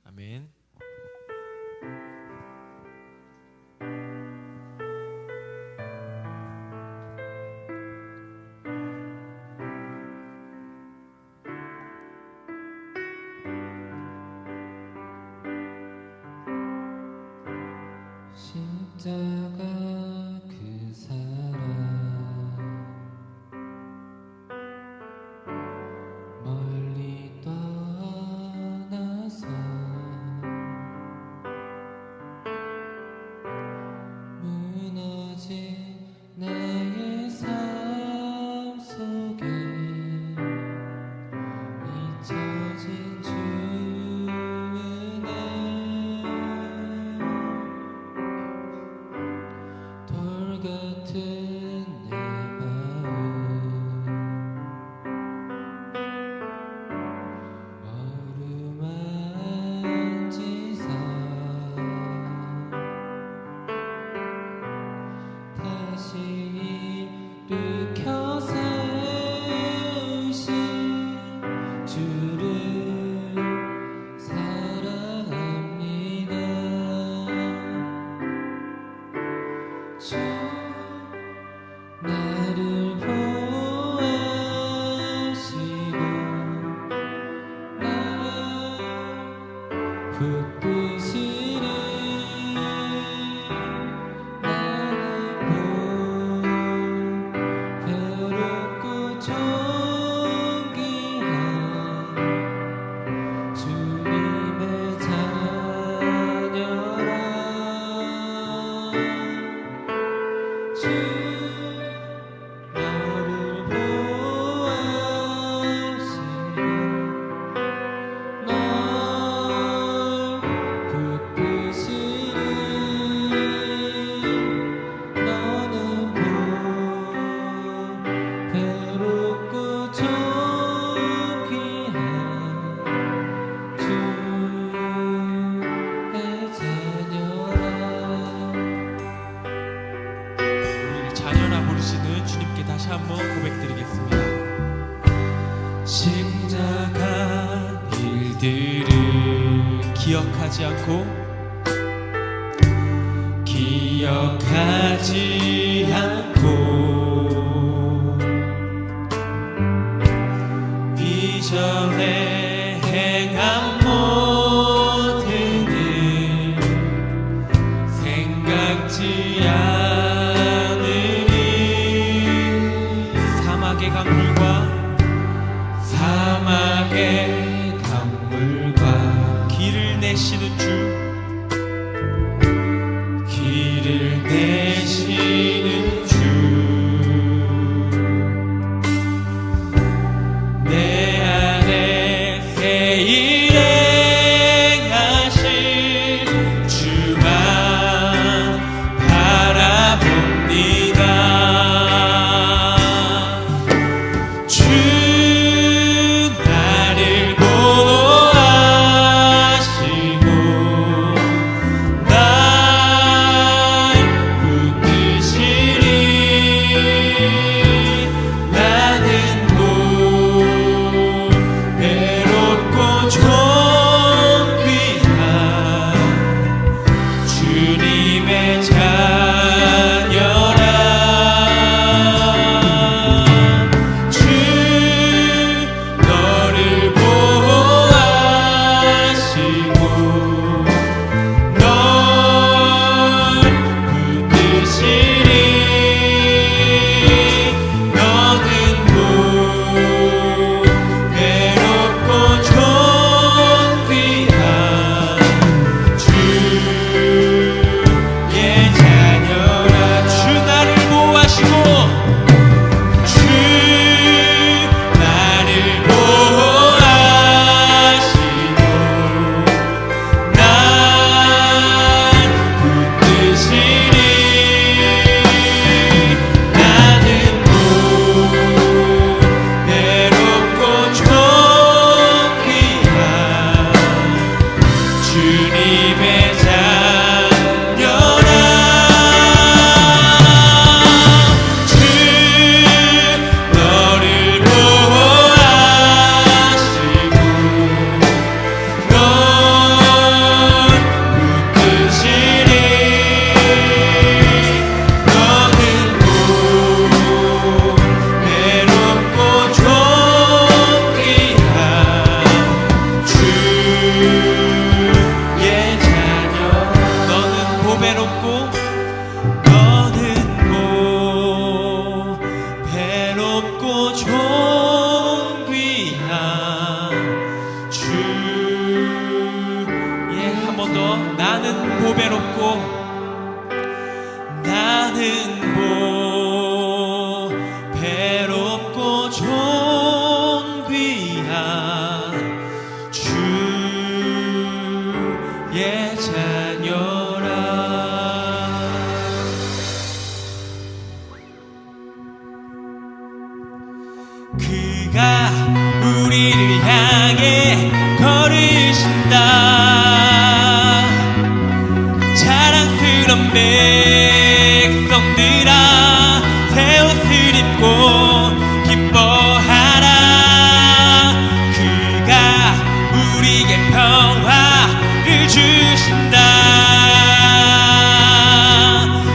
아멘. 십자가 그 사랑 멀리 떠나서 무너진 나의 삶 속에 잊혀진 주의 돌 같은 내 마음 어루만지사 다시 일으켜 세우신 주를 사랑합니다. 주 나를 보호하시고 날 붙드시리. 나는 괴롭고 존귀한 주님의 자녀라. 주 너를 보호하시고 널 붙드시리. 너는 괴롭고 존귀한 주의 자녀라. 우리를 자녀라 부르시는 주님께 다시 한번 고백드리겠습니다. 십자가 일들을 기억하지 않고 기억하지 않고 이전에 행한 모든 일 생각지 않으니 사막의 강물과 사막의 강물과 길을 내시는 주, 길을 내시는 주, 내 안에 새 일행하실 주만 바라봅니다. 주 나를 보호하시고 날 붙드시리. 나는 괴롭고 존귀한 주님의 자녀라. 주 너를 보호하시고 널 붙드시리. 너는 괴롭고 존귀한 주의 자녀라. 주 나를 보호하시고 주 나를 보호하시고 날 붙드시리. 나는 괴롭고 존귀한 주님의 자녀라. 주 너를 보호하시고 널 나는 보배롭고 존귀한 주의 자녀라. 그가 우리를 향해 걸으신다. 자랑스런 백성들아 새 옷을 입고 기뻐하라. 그가 우리에게 평화를 주신다.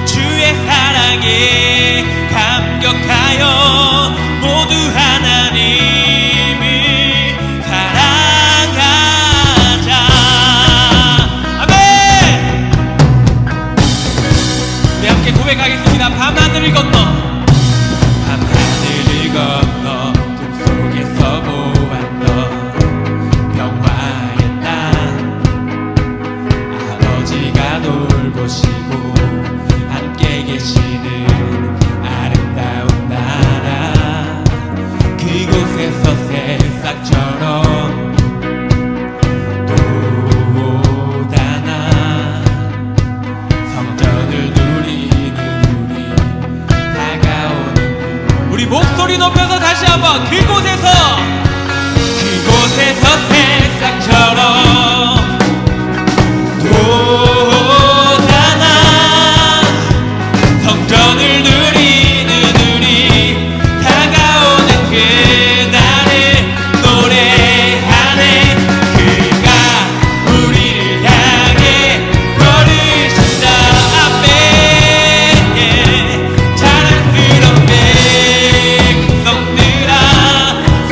주의 사랑에 감격하여 모두 하나님을 사랑하자. 아멘. 우리 함께 고백하겠습니다. 밤하늘을 건너 밤하늘을 건너 꿈속에서 보았던 평화의 땅. 아버지가 돌보시고 함께 계시는 아름다운 나라. 그곳에서 새싹처럼 돋아나 성전을 누리는 우리 다가오는 우리 목소리 높여서 다시 한번 그곳에서 새싹처럼 돋아나 성전을 누리는 우리 다가오는 그날을 노래하네. 그가 우리를 향해 걸으신다. 아멘. 자랑스러운 백성들아 새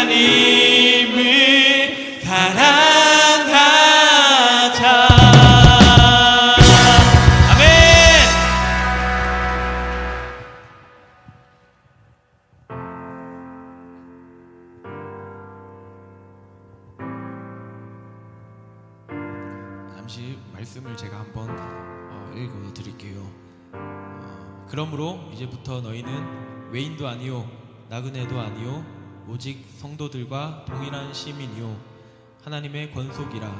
하나님을 사랑하자. 아멘. 잠시 말씀을 제가 한번 읽어 드릴게요. 그러므로 이제부터 너희는 외인도 아니요 나그네도 아니요 오직 성도들과 동일한 시민이요 하나님의 권속이라.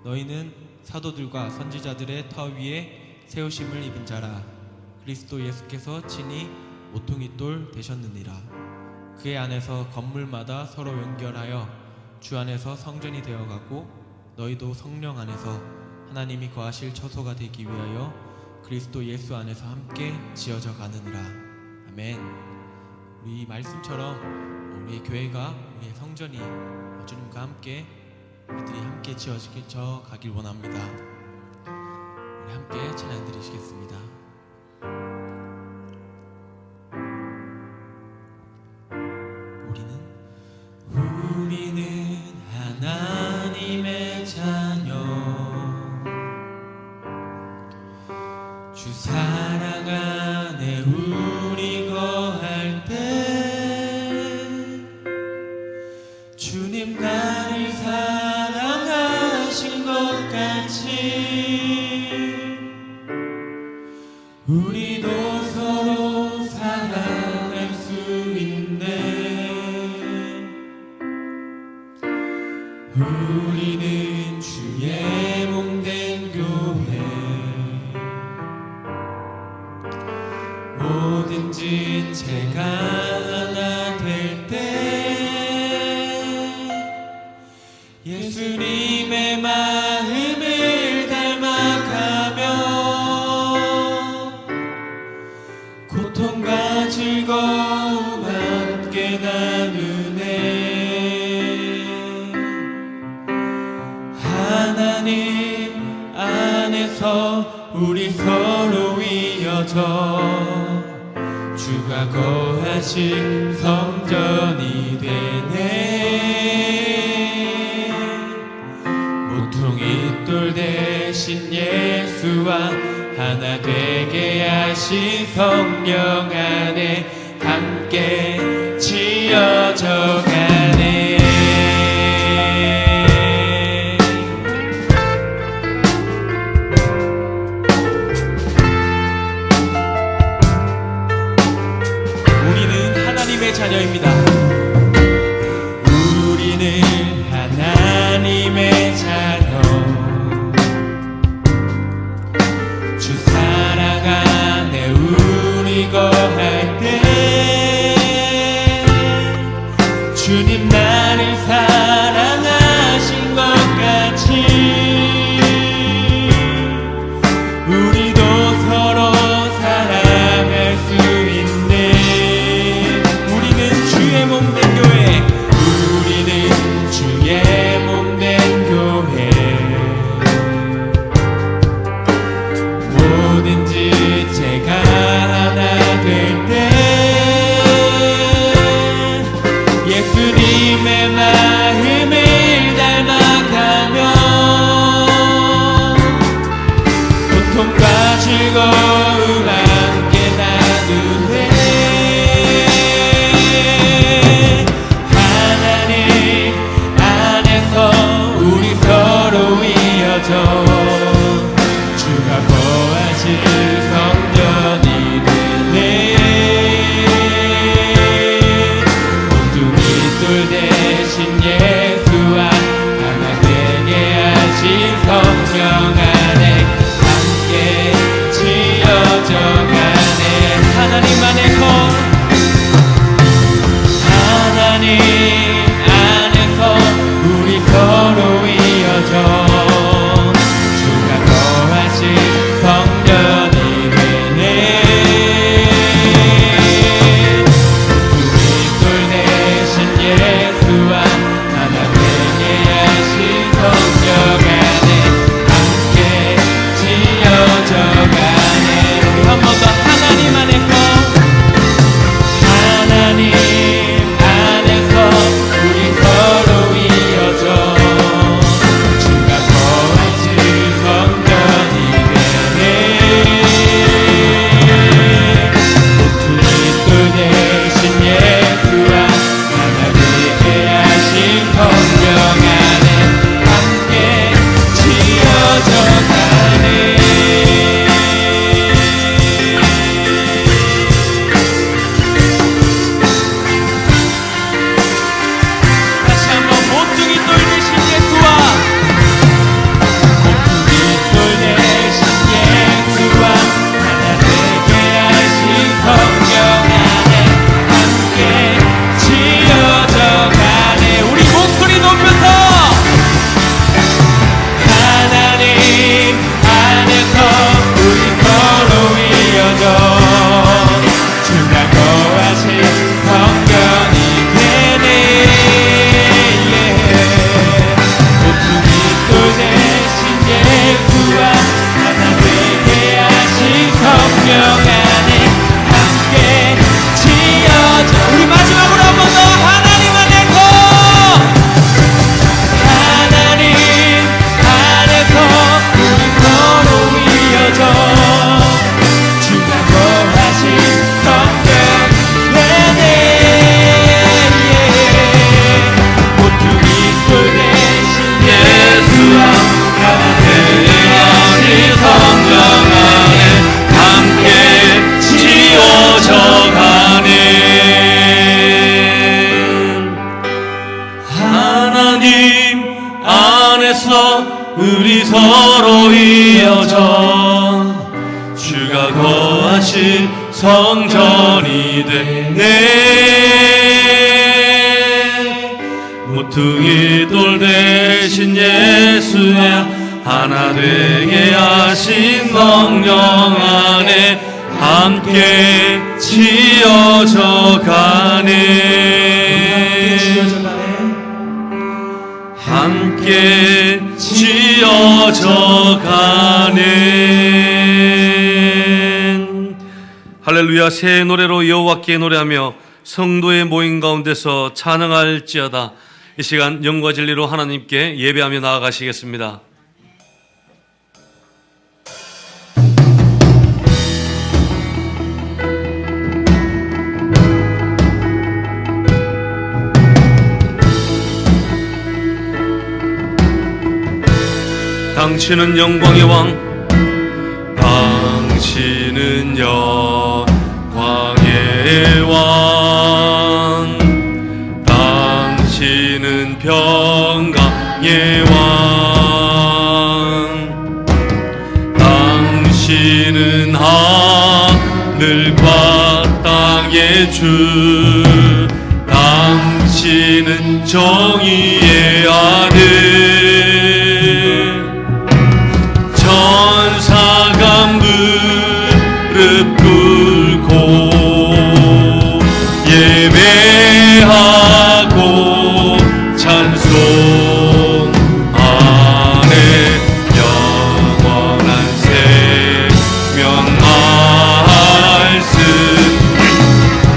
너희는 사도들과 선지자들의 터 위에 세우심을 입은 자라. 그리스도 예수께서 친히 모퉁이돌 되셨느니라. 그의 안에서 건물마다 서로 연결하여 주 안에서 성전이 되어가고 너희도 성령 안에서 하나님이 거하실 처소가 되기 위하여 그리스도 예수 안에서 함께 지어져 가느니라. 아멘. 우리 말씀처럼 우리의 교회가 우리의 성전이 주님과 함께 우리들이 함께 지어져 가길 원합니다. 우리 함께 찬양 드리시겠습니다. 우리는 하나님의 자녀, 주 사랑 안에 우리 거할 때 주님 나를 사랑하신 것 같이 우리도 서로 사랑할 수 있네. 우리는 주의 몸된 교회, 모든 지체가 하나 될 때 예수님의 마음을 닮아가며 고통과 즐거움 함께 나누네. 하나님 안에서 우리 서로 이어져 주가 거하신 성전이 되네. 모퉁이돌 대신 예수와 하나 되게 하신 성령 안에 함께 지어져 가네. 자녀입니다. 우리는 하나님의 자녀, 주 사랑 안에 우리 거할 때 주님 나를 사랑하신 것 같이 우리도 서로 사랑할 수 있네. 주의 몸된 교회, 우리는 주의 몸된 교회, 모든 지체가 하나 될 때 예수님의 마음을 닮아가며 고통과 즐거움 함께 나누네. 주가 거하실 성전이 되네. 모퉁이돌 대신 안에서 우리 서로 이어져 주가 거하신 성전이 되네. 모퉁이 돌 대신 예수야 하나 되게 하신 성령 안에 함께 지어져 가네. 함께 지어져 가네. 할렐루야. 새 노래로 여호와께 노래하며 성도의 모임 가운데서 찬양할지어다. 이 시간 영과 진리로 하나님께 예배하며 나아가시겠습니다. 당신은 영광의 왕, 당신은 영광의 왕, 당신은 평강의 왕, 당신은 하늘과 땅의 주, 당신은 정의의 아들. 천사가 무릎 꿇고 예배하고 찬송하네. 영원한 생명 말씀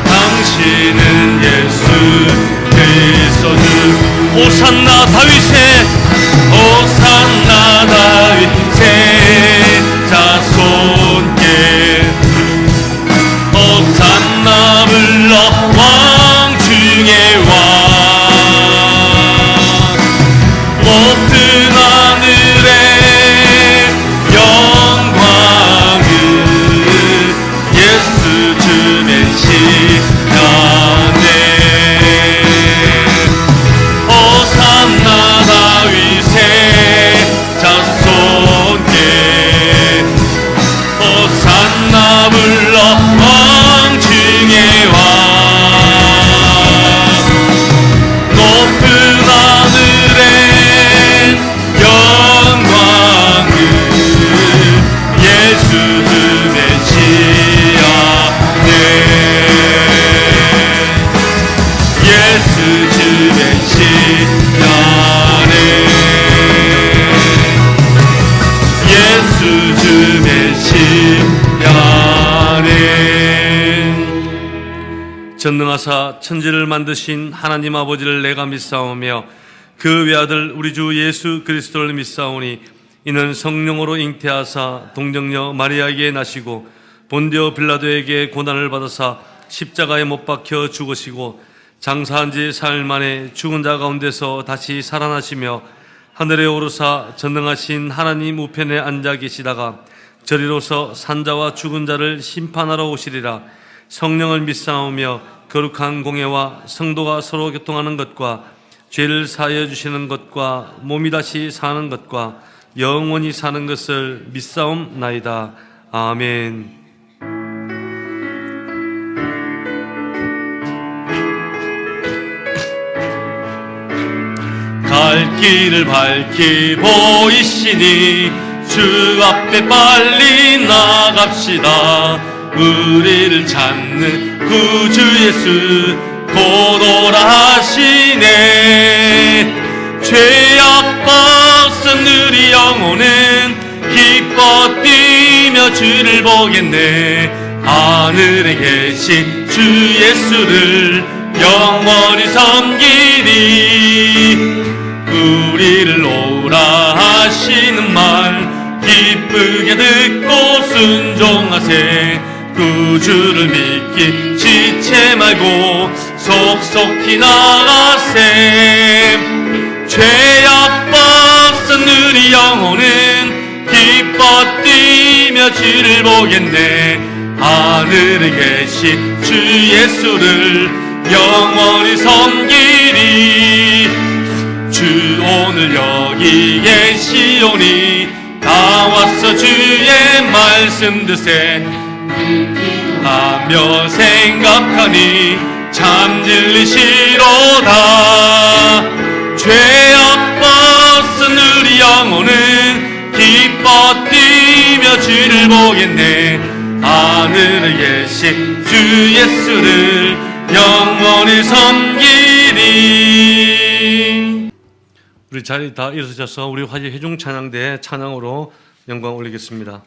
당신은 예수 그리스도 주. 호산나 다윗의 호산나 다윗의 자손께 호산나 불러 왕 중의 왕. 높은 하늘의 영광을 예수 주 메시아네. 호산나 다윗의 자손께 호산나 불러 왕 중의 왕. 높은 하늘의 영광을 예수 주 메시아네. 예수 주 메시아네. 예수 주 메시아네. 전능하사 천지를 만드신 하나님 아버지를 내가 믿사오며 그 외아들 우리 주 예수 그리스도를 믿사오니 이는 성령으로 잉태하사 동정녀 마리아에게 나시고 본디오 빌라도에게 고난을 받으사 십자가에 못 박혀 죽으시고 장사한 지 사흘 만에 죽은 자 가운데서 다시 살아나시며 하늘에 오르사 전능하신 하나님 우편에 앉아 계시다가 저리로서 산자와 죽은 자를 심판하러 오시리라. 성령을 믿사오며 거룩한 공예와 성도가 서로 교통하는 것과 죄를 사하여 주시는 것과 몸이 다시 사는 것과 영원히 사는 것을 믿사옵나이다. 아멘. 갈 길을 밝히 보이시니 주 앞에 빨리 나갑시다. 우리를 찾는 구주 예수 곧 오라 하시네. 죄악 벗은 우리 영혼은 기뻐 뛰며 주를 보겠네. 하늘에 계신 주 예수를 영원히 섬기리. 우리를 오라 하시는 말 기쁘게 듣고 순종하세. 구주를 믿기 지체 말고 속속히 나가세. 죄악 벗은 우리 영혼은 기뻐 뛰며 주를 보겠네. 하늘에 계신 주 예수를 영원히 섬기리. 주 오늘 오늘 여기 계시오니 다 와서 주의 말씀 드세 하며 생각하니 참 진리시로다. 죄악 벗은 우리 영혼은 기뻐 뛰며 주를 보겠네. 하늘에 계신 주 예수를 영원히 섬기리. 우리 자리 다 일어서셔서 우리 화제 회중 찬양대 찬양으로 영광 올리겠습니다.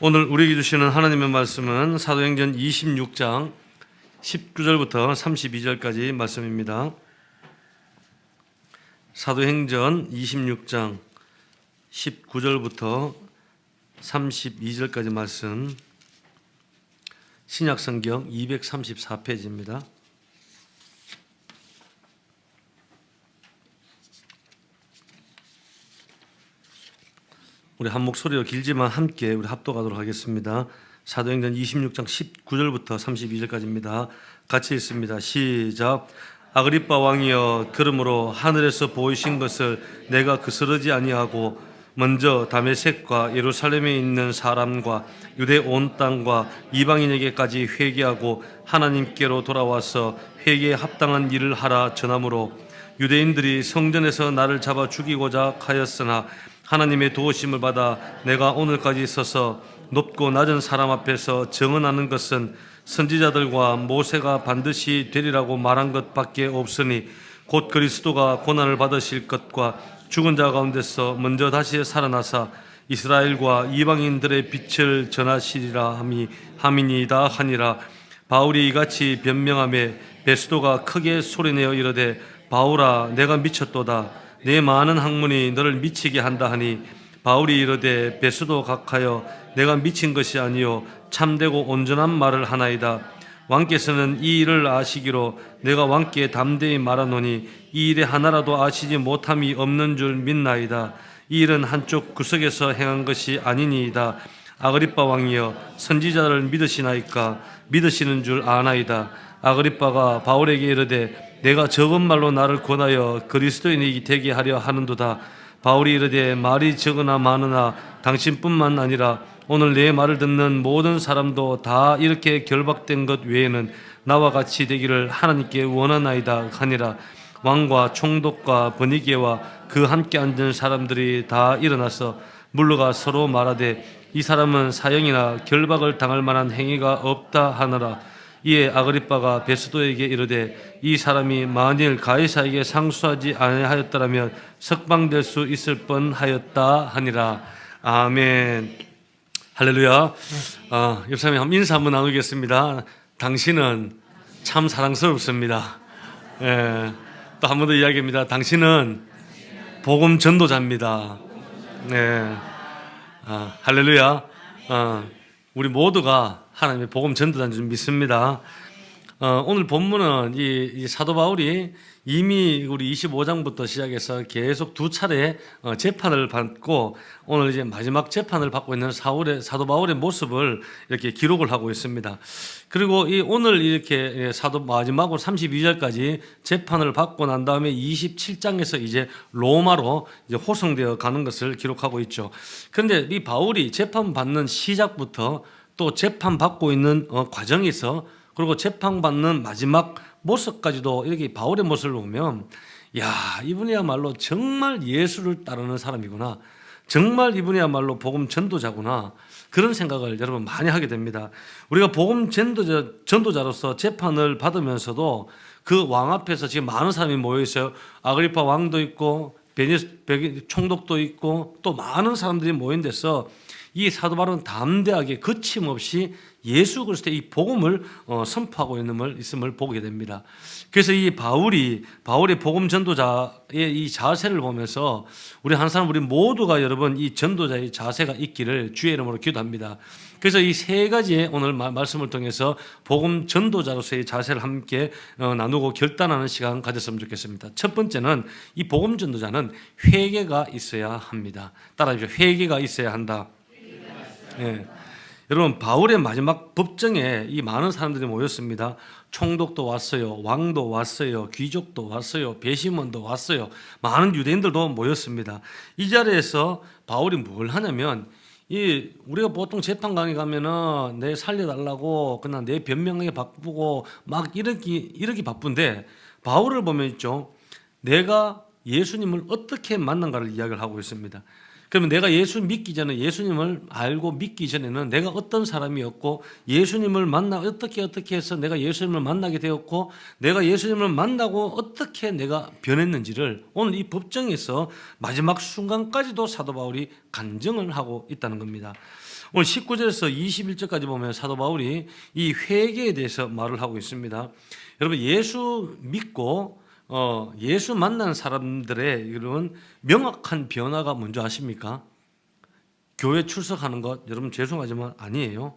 오늘 우리에게 주시는 하나님의 말씀은 사도행전 26장 19절부터 32절까지 말씀입니다. 사도행전 26장 19절부터 32절까지 말씀, 신약성경 234페이지입니다. 우리 한 목소리로 길지만 함께 우리 합독하도록 하겠습니다. 사도행전 26장 19절부터 32절까지입니다. 같이 읽습니다. 시작. 아그리빠 왕이여, 그러므로 하늘에서 보이신 것을 내가 그스르지 아니하고 먼저 다메섹과 예루살렘에 있는 사람과 유대 온 땅과 이방인에게까지 회개하고 하나님께로 돌아와서 회개에 합당한 일을 하라 전하므로 유대인들이 성전에서 나를 잡아 죽이고자 하였으나 하나님의 도우심을 받아 내가 오늘까지 서서 높고 낮은 사람 앞에서 증언하는 것은 선지자들과 모세가 반드시 되리라고 말한 것밖에 없으니 곧 그리스도가 고난을 받으실 것과 죽은 자 가운데서 먼저 다시 살아나사 이스라엘과 이방인들의 빛을 전하시리라 함이니이다 하니라. 바울이 이같이 변명하며 베스도가 크게 소리내어 이르되 바울아, 내가 미쳤도다. 내 많은 학문이 너를 미치게 한다 하니 바울이 이르되 베스도 각하여 내가 미친 것이 아니요 참되고 온전한 말을 하나이다. 왕께서는 이 일을 아시기로 내가 왕께 담대히 말하노니 이 일에 하나라도 아시지 못함이 없는 줄 믿나이다. 이 일은 한쪽 구석에서 행한 것이 아니니이다. 아그리빠 왕이여, 선지자를 믿으시나이까? 믿으시는 줄 아나이다. 아그리빠가 바울에게 이르되 내가 적은 말로 나를 권하여 그리스도인이 되게 하려 하는도다. 바울이 이르되 말이 적으나 많으나 당신뿐만 아니라 오늘 내 말을 듣는 모든 사람도 다 이렇게 결박된 것 외에는 나와 같이 되기를 하나님께 원하나이다 하니라. 왕과 총독과 버니게와 그 함께 앉은 사람들이 다 일어나서 물러가 서로 말하되 이 사람은 사형이나 결박을 당할 만한 행위가 없다 하느라. 이에 아그리빠가 베스도에게 이르되 이 사람이 만일 가이사에게 상수하지 아니하였더라면 석방될 수 있을 뻔하였다 하니라. 아멘. 할렐루야. 옆 사람이 인사 한번 나누겠습니다. 당신은 참 사랑스럽습니다. 예. 또 한 번 더 이야기합니다. 당신은 복음 전도자입니다. 네. 할렐루야. 우리 모두가 하나님의 복음 전도자인 줄 믿습니다. 오늘 본문은 이 사도 바울이 이미 우리 25장부터 시작해서 계속 두 차례 재판을 받고 오늘 이제 마지막 재판을 받고 있는 사도 바울의 모습을 이렇게 기록을 하고 있습니다. 그리고 오늘 이렇게 사도 마지막으로 32절까지 재판을 받고 난 다음에 27장에서 이제 로마로 이제 호송되어 가는 것을 기록하고 있죠. 그런데 이 바울이 재판 받는 시작부터 또 재판 받고 있는 과정에서 그리고 재판받는 마지막 모습까지도 이렇게 바울의 모습을 보면 야, 이분이야말로 정말 예수를 따르는 사람이구나. 정말 이분이야말로 복음 전도자구나. 그런 생각을 여러분 많이 하게 됩니다. 우리가 복음 전도자로서 재판을 받으면서도 그 왕 앞에서 지금 많은 사람이 모여 있어요. 아그리파 왕도 있고 베니스 총독도 있고 또 많은 사람들이 모인 데서 이 사도 바울은 담대하게 거침없이 예수 그리스도의 이 복음을 선포하고 있음을 보게 됩니다. 그래서 이 바울의 복음 전도자의 이 자세를 보면서 우리 한 사람 우리 모두가 여러분 이 전도자의 자세가 있기를 주의 이름으로 기도합니다. 그래서 이 세 가지의 오늘 말씀을 통해서 복음 전도자로서의 자세를 함께 나누고 결단하는 시간 가졌으면 좋겠습니다. 첫 번째는 이 복음 전도자는 회개가 있어야 합니다. 따라하십시오. 회개가 있어야 한다. 예. 여러분 바울의 마지막 법정에 이 많은 사람들이 모였습니다. 총독도 왔어요. 왕도 왔어요. 귀족도 왔어요. 배심원도 왔어요. 많은 유대인들도 모였습니다. 이 자리에서 바울이 뭘 하냐면 우리가 보통 재판 강에 가면은 내 살려달라고 그냥 내 변명에 바쁘고 막 이러기 바쁜데 바울을 보면 있죠. 내가 예수님을 어떻게 만난가를 이야기를 하고 있습니다. 그러면 내가 예수 믿기 전에 예수님을 알고 믿기 전에는 내가 어떤 사람이었고 예수님을 어떻게 해서 내가 예수님을 만나게 되었고 내가 예수님을 만나고 어떻게 내가 변했는지를 오늘 이 법정에서 마지막 순간까지도 사도 바울이 간증을 하고 있다는 겁니다. 오늘 19절에서 21절까지 보면 사도 바울이 이 회개에 대해서 말을 하고 있습니다. 여러분 예수 믿고 예수 만난 사람들의 이런 명확한 변화가 뭔지 아십니까? 교회 출석하는 것, 여러분 죄송하지만 아니에요.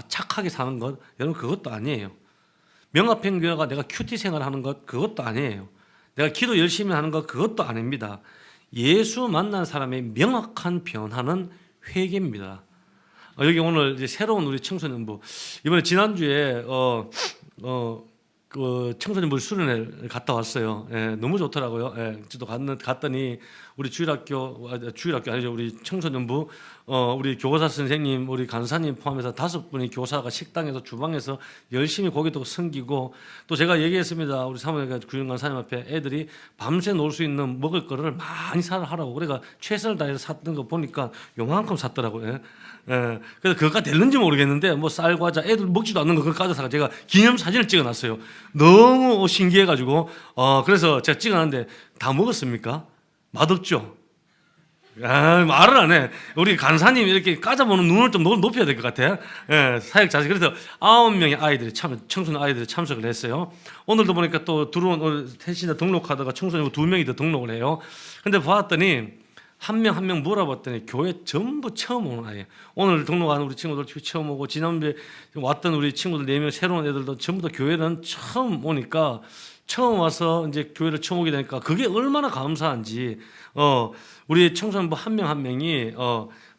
착하게 사는 것, 여러분 그것도 아니에요. 명확한 변화가 내가 큐티 생활하는 것, 그것도 아니에요. 내가 기도 열심히 하는 것, 그것도 아닙니다. 예수 만난 사람의 명확한 변화는 회개입니다. 여기 오늘 이제 새로운 우리 청소년부 이번에 지난주에 그 청소년부 수련회를 갔다 왔어요. 예, 너무 좋더라고요. 예, 저도 갔더니 우리 주일학교 아니죠. 우리 청소년부 우리 교사 선생님, 우리 간사님 포함해서 5분이 교사가 식당에서 주방에서 열심히 고기도 섬기고 또 제가 얘기했습니다. 우리 사모님 구현 간사님 앞에 애들이 밤새 놀 수 있는 먹을 거를 많이 하라고 그래가 최선을 다해서 샀던 거 보니까 요만큼 샀더라고요. 예. 예, 그래서 그거가 될는지 모르겠는데 뭐 쌀, 과자 애들 먹지도 않는 거 그걸 가져다가 제가 기념 사진을 찍어놨어요. 너무 신기해가지고 그래서 제가 찍어놨는데 다 먹었습니까? 맛없죠? 말을 안 해. 우리 간사님 이렇게 까자보는 눈을 좀 높여야 될 것 같아. 예, 사역 자세. 그래서 9명의 아이들이 청소년 아이들이 참석을 했어요. 오늘도 보니까 또 들어온 택시나 등록하다가 청소년 2명이 더 등록을 해요. 근데 봤더니 한 명 한 명 물어봤더니 교회 전부 처음 오는 아이예요. 오늘 등록한 우리 친구들 처음 오고 지난주에 왔던 우리 친구들 4명 새로운 애들도 전부 다 교회는 처음 오니까 처음 와서 이제 교회를 처음 오게 되니까 그게 얼마나 감사한지 우리 청소년부 한 명 한 명이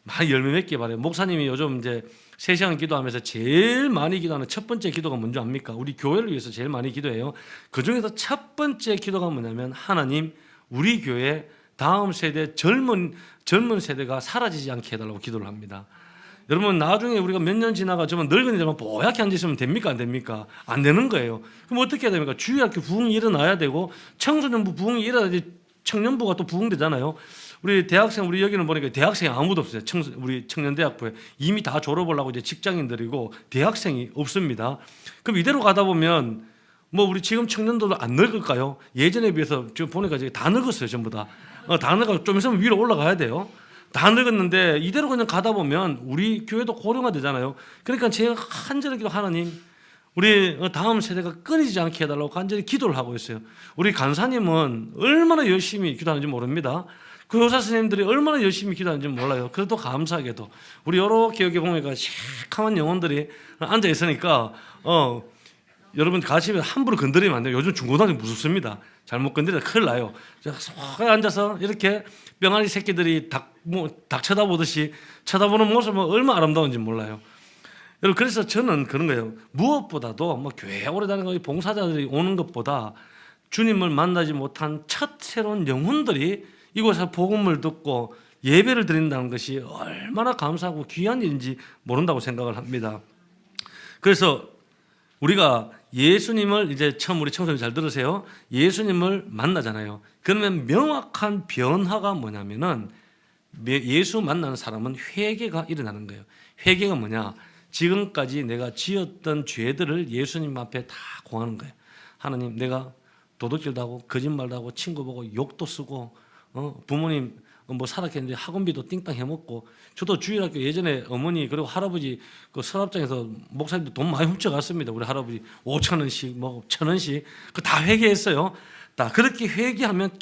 많이 열매 맺게 바래요. 목사님이 요즘 이제 3시간 기도하면서 제일 많이 기도하는 첫 번째 기도가 뭔지 압니까? 우리 교회를 위해서 제일 많이 기도해요. 그 중에서 첫 번째 기도가 뭐냐면 하나님 우리 교회 다음 세대 젊은 세대가 사라지지 않게 해달라고 기도를 합니다. 여러분 나중에 우리가 몇 년 지나가 좀 늙은이 되면 뽀얗게 앉으시면 됩니까? 안 됩니까? 안 되는 거예요. 그럼 어떻게 해야 됩니까? 주일학교 부흥이 일어나야 되고 청소년부 부흥이 일어나야지 청년부가 또 부흥되잖아요. 우리 대학생 우리 여기는 보니까 대학생이 아무도 없어요. 우리 청년대학부에 이미 다 졸업을 하고 이제 직장인들이고 대학생이 없습니다. 그럼 이대로 가다 보면 뭐 우리 지금 청년들도 안 늙을까요? 예전에 비해서 지금 보니까 다 늙었어요. 전부 다. 다 늙어 좀 있으면 위로 올라가야 돼요. 다 늙었는데 이대로 그냥 가다 보면 우리 교회도 고령화 되잖아요. 그러니까 제가 간절히 기도 하나님 우리 다음 세대가 끊이지 않게 해달라고 간절히 기도를 하고 있어요. 우리 간사님은 얼마나 열심히 기도하는지 모릅니다. 그 교사 선생님들이 얼마나 열심히 기도하는지 몰라요. 그래도 감사하게도 우리 이렇게 여기 보니까 시커먼 영혼들이 앉아 있으니까 여러분 가시면 함부로 건드리면 안 돼요. 요즘 중고등학교 무섭습니다. 잘못 건드리면 큰일 나요. 속 앉아서 이렇게 병아리 새끼들이 닭 쳐다보듯이 쳐다보는 모습은 얼마나 아름다운지 몰라요. 여러분 그래서 저는 그런 거예요. 무엇보다도 뭐 교회 오래 다니는 거 봉사자들이 오는 것보다 주님을 만나지 못한 첫 새로운 영혼들이 이곳에서 복음을 듣고 예배를 드린다는 것이 얼마나 감사하고 귀한 일인지 모른다고 생각을 합니다. 그래서 우리가 예수님을 이제 처음 우리 청소년 잘 들으세요. 예수님을 만나잖아요. 그러면 명확한 변화가 뭐냐면은 예수 만나는 사람은 회개가 일어나는 거예요. 회개가 뭐냐? 지금까지 내가 지었던 죄들을 예수님 앞에 다 공하는 거예요. 하나님, 내가 도둑질도 하고 거짓말도 하고 친구 보고 욕도 쓰고 부모님 뭐 살았겠는데 학원비도 띵땅 해먹고 저도 주일학교 예전에 어머니 그리고 할아버지 그 서랍장에서 목사님들 돈 많이 훔쳐갔습니다. 우리 할아버지 5,000원씩 뭐 1,000원씩 그 다 회개했어요. 다 그렇게 회개하면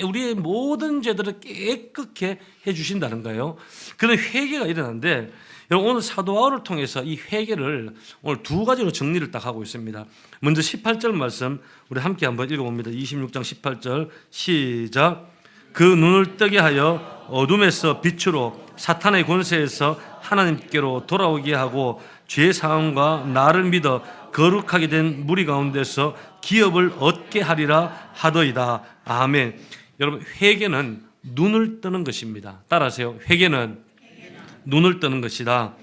우리의 모든 죄들을 깨끗게 해주신다는 거예요. 그런 회개가 일어나는데 여러분 오늘 사도 바울을 통해서 이 회개를 오늘 두 가지로 정리를 딱 하고 있습니다. 먼저 18절 말씀 우리 함께 한번 읽어봅니다. 26장 18절 시작. 그 눈을 뜨게 하여 어둠에서 빛으로 사탄의 권세에서 하나님께로 돌아오게 하고 죄 사함과 나를 믿어 거룩하게 된 무리 가운데서 기업을 얻게 하리라 하더이다. 아멘. 여러분 회개는 눈을 뜨는 것입니다. 따라하세요. 회개는 눈을 뜨는 것이다.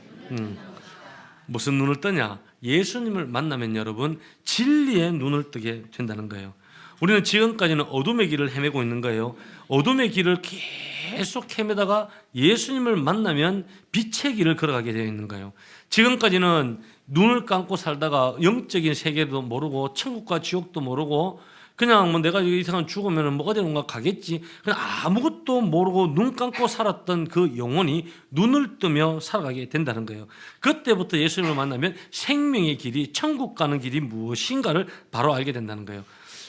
무슨 눈을 뜨냐? 예수님을 만나면 여러분 진리의 눈을 뜨게 된다는 거예요. 우리는 지금까지는 어둠의 길을 헤매고 있는 거예요. 어둠의 길을 계속 헤매다가 예수님을 만나면 빛의 길을 걸어가게 되어 있는 거예요. 지금까지는 눈을 감고 살다가 영적인 세계도 모르고 천국과 지옥도 모르고 그냥 뭐 내가 이 세상 죽으면 뭐 어디론가 가겠지. 그냥 아무것도 모르고 눈 감고 살았던 그 영혼이 눈을 뜨며 살아가게 된다는 거예요. 그때부터 예수님을 만나면 생명의 길이 천국 가는 길이 무엇인가를 바로 알게 된다는 거예요.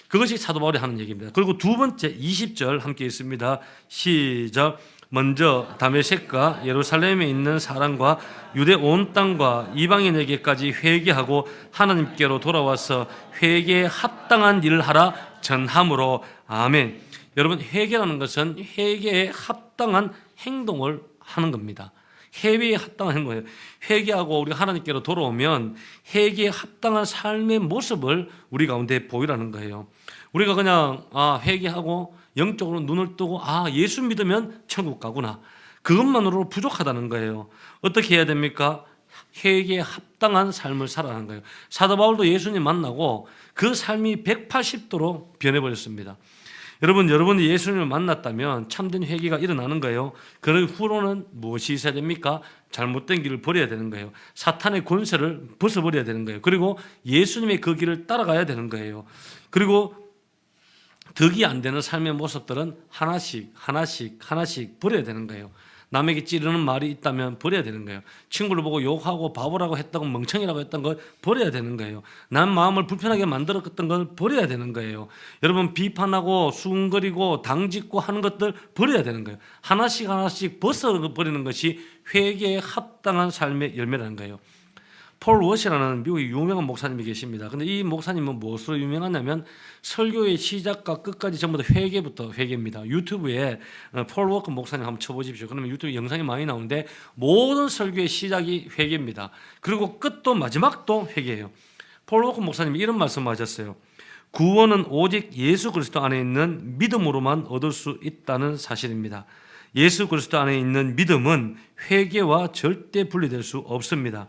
그것이 사도 바울이 하는 얘기입니다. 그리고 두 번째 20절 함께 있습니다. 시작. 먼저 다메섹과 예루살렘에 있는 사람과 유대 온 땅과 이방인에게까지 회개하고 하나님께로 돌아와서 회개에 합당한 일을 하라 전함으로 아멘. 여러분 회개라는 것은 회개에 합당한 행동을 하는 겁니다. 회개에 합당한 행동이에요. 회개하고 우리가 하나님께로 돌아오면 회개에 합당한 삶의 모습을 우리 가운데 보이라는 거예요. 우리가 그냥 회개하고 영적으로 눈을 뜨고 예수 믿으면 천국 가구나. 그것만으로 부족하다는 거예요. 어떻게 해야 됩니까? 회개에 합당한 삶을 살아가는 거예요. 사도 바울도 예수님 만나고 그 삶이 180도로 변해버렸습니다. 여러분이 예수님을 만났다면 참된 회개가 일어나는 거예요. 그 후로는 무엇이 있어야 됩니까? 잘못된 길을 버려야 되는 거예요. 사탄의 권세를 벗어버려야 되는 거예요. 그리고 예수님의 그 길을 따라가야 되는 거예요. 그리고 덕이 안 되는 삶의 모습들은 하나씩 버려야 되는 거예요. 남에게 찌르는 말이 있다면 버려야 되는 거예요. 친구를 보고 욕하고 바보라고 했던 건 멍청이라고 했던 걸 버려야 되는 거예요. 남 마음을 불편하게 만들었던 걸 버려야 되는 거예요. 여러분 비판하고 수군거리고 당짓고 하는 것들 버려야 되는 거예요. 하나씩 벗어버리는 것이 회개에 합당한 삶의 열매라는 거예요. 폴 워시라는 미국의 유명한 목사님이 계십니다. 근데 이 목사님은 무엇으로 유명하냐면 설교의 시작과 끝까지 전부 다 회개부터 회개입니다. 유튜브에 폴 워커 목사님 한번 쳐보십시오. 그러면 유튜브 영상이 많이 나오는데 모든 설교의 시작이 회개입니다. 그리고 끝도 마지막도 회개예요. 폴 워커 목사님이 이런 말씀을 하셨어요. 구원은 오직 예수 그리스도 안에 있는 믿음으로만 얻을 수 있다는 사실입니다. 예수 그리스도 안에 있는 믿음은 회개와 절대 분리될 수 없습니다.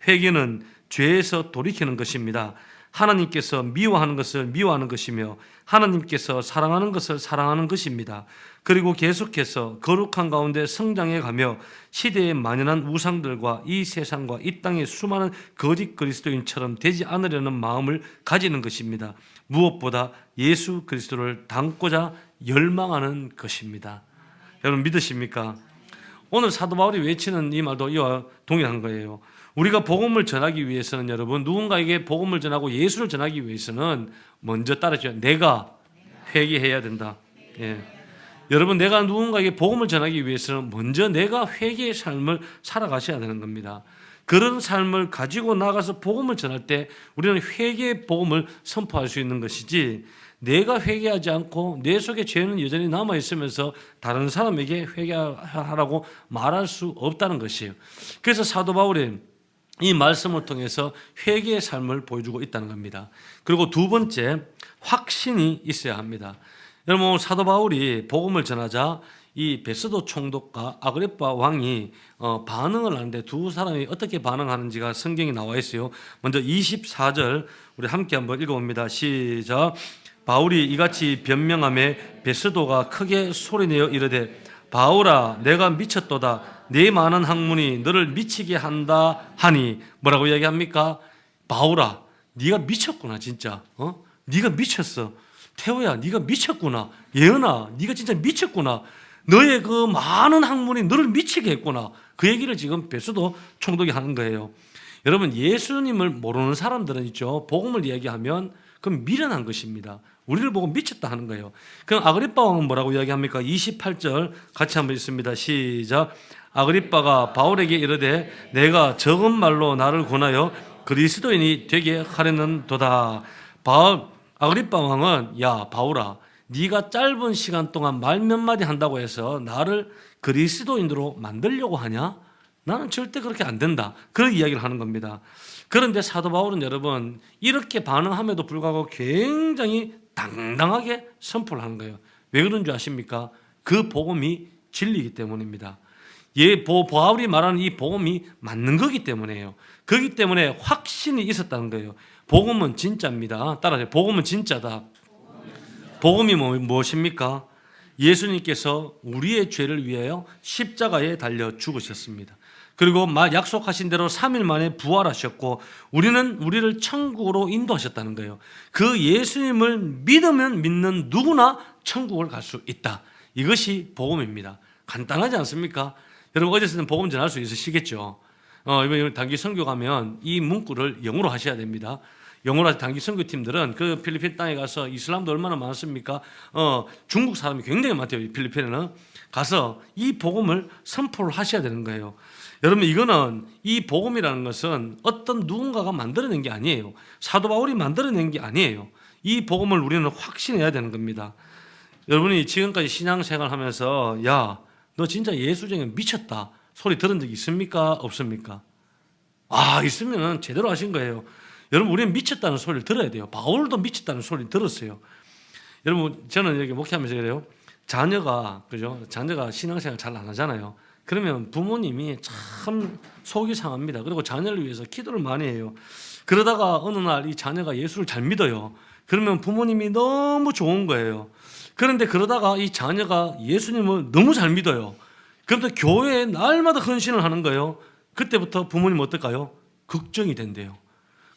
회개는 죄에서 돌이키는 것입니다. 하나님께서 미워하는 것을 미워하는 것이며 하나님께서 사랑하는 것을 사랑하는 것입니다. 그리고 계속해서 거룩한 가운데 성장해 가며 시대에 만연한 우상들과 이 세상과 이 땅의 수많은 거짓 그리스도인처럼 되지 않으려는 마음을 가지는 것입니다. 무엇보다 예수 그리스도를 닮고자 열망하는 것입니다. 여러분 믿으십니까? 오늘 사도 바울이 외치는 이 말도 이와 동일한 거예요. 우리가 복음을 전하기 위해서는 여러분 누군가에게 복음을 전하고 예수를 전하기 위해서는 먼저 따라줘야 내가 회개해야 된다. 예. 여러분 내가 누군가에게 복음을 전하기 위해서는 먼저 내가 회개의 삶을 살아가셔야 되는 겁니다. 그런 삶을 가지고 나가서 복음을 전할 때 우리는 회개의 복음을 선포할 수 있는 것이지 내가 회개하지 않고 내 속에 죄는 여전히 남아있으면서 다른 사람에게 회개하라고 말할 수 없다는 것이에요. 그래서 사도 바울이 이 말씀을 통해서 회개의 삶을 보여주고 있다는 겁니다. 그리고 두 번째, 확신이 있어야 합니다. 여러분 사도 바울이 복음을 전하자 이 베스도 총독과 아그리빠 왕이 반응을 하는데 두 사람이 어떻게 반응하는지가 성경에 나와 있어요. 먼저 24절 우리 함께 한번 읽어봅니다. 시작. 바울이 이같이 변명하며 베스도가 크게 소리내어 이르되 바울아 내가 미쳤도다. 네 많은 학문이 너를 미치게 한다 하니 뭐라고 이야기합니까? 바울아 네가 미쳤구나 진짜. 네가 미쳤어. 태호야 네가 미쳤구나. 예은아 네가 진짜 미쳤구나. 너의 그 많은 학문이 너를 미치게 했구나. 그 얘기를 지금 베스도 총독이 하는 거예요. 여러분 예수님을 모르는 사람들은 있죠. 복음을 이야기하면 그건 미련한 것입니다. 우리를 보고 미쳤다 하는 거예요. 그럼 아그리빠 왕은 뭐라고 이야기합니까? 28절 같이 한번 읽습니다. 시작. 아그리빠가 바울에게 이르되 내가 적은 말로 나를 권하여 그리스도인이 되게 하려는 도다. 아그리빠 왕은 야 바울아 네가 짧은 시간 동안 말 몇 마디 한다고 해서 나를 그리스도인으로 만들려고 하냐? 나는 절대 그렇게 안 된다. 그런 이야기를 하는 겁니다. 그런데 사도 바울은 여러분 이렇게 반응함에도 불구하고 굉장히 당당하게 선포를 하는 거예요. 왜 그런 줄 아십니까? 그 복음이 진리이기 때문입니다. 바울이 말하는 이 복음이 맞는 거기 때문에요. 그렇기 때문에 확신이 있었다는 거예요. 복음은 진짜입니다. 따라하세요. 복음은 진짜다. 복음이 무엇입니까? 예수님께서 우리의 죄를 위하여 십자가에 달려 죽으셨습니다. 그리고 약속하신 대로 3일 만에 부활하셨고 우리를 천국으로 인도하셨다는 거예요. 그 예수님을 믿으면 믿는 누구나 천국을 갈 수 있다. 이것이 복음입니다. 간단하지 않습니까? 여러분 어제서는 복음 전할 수 있으시겠죠? 이번 단기 선교 가면 이 문구를 영어로 하셔야 됩니다. 영어로 하신 단기 선교팀들은 그 필리핀 땅에 가서 이슬람도 얼마나 많습니까? 중국 사람이 굉장히 많대요. 필리핀에는 가서 이 복음을 선포를 하셔야 되는 거예요. 여러분 이거는 이 복음이라는 것은 어떤 누군가가 만들어낸 게 아니에요. 사도 바울이 만들어낸 게 아니에요. 이 복음을 우리는 확신해야 되는 겁니다. 여러분이 지금까지 신앙생활 하면서 야, 너 진짜 예수쟁이 미쳤다 소리 들은 적 있습니까? 없습니까? 있으면 제대로 하신 거예요. 여러분 우리는 미쳤다는 소리를 들어야 돼요. 바울도 미쳤다는 소리를 들었어요. 여러분 저는 여기 목회하면서 그래요. 자녀가 신앙생활 잘 안 하잖아요. 그러면 부모님이 참 속이 상합니다. 그리고 자녀를 위해서 기도를 많이 해요. 그러다가 어느 날 이 자녀가 예수를 잘 믿어요. 그러면 부모님이 너무 좋은 거예요. 그런데 그러다가 이 자녀가 예수님을 너무 잘 믿어요. 그런데 교회에 날마다 헌신을 하는 거예요. 그때부터 부모님은 어떨까요? 걱정이 된대요.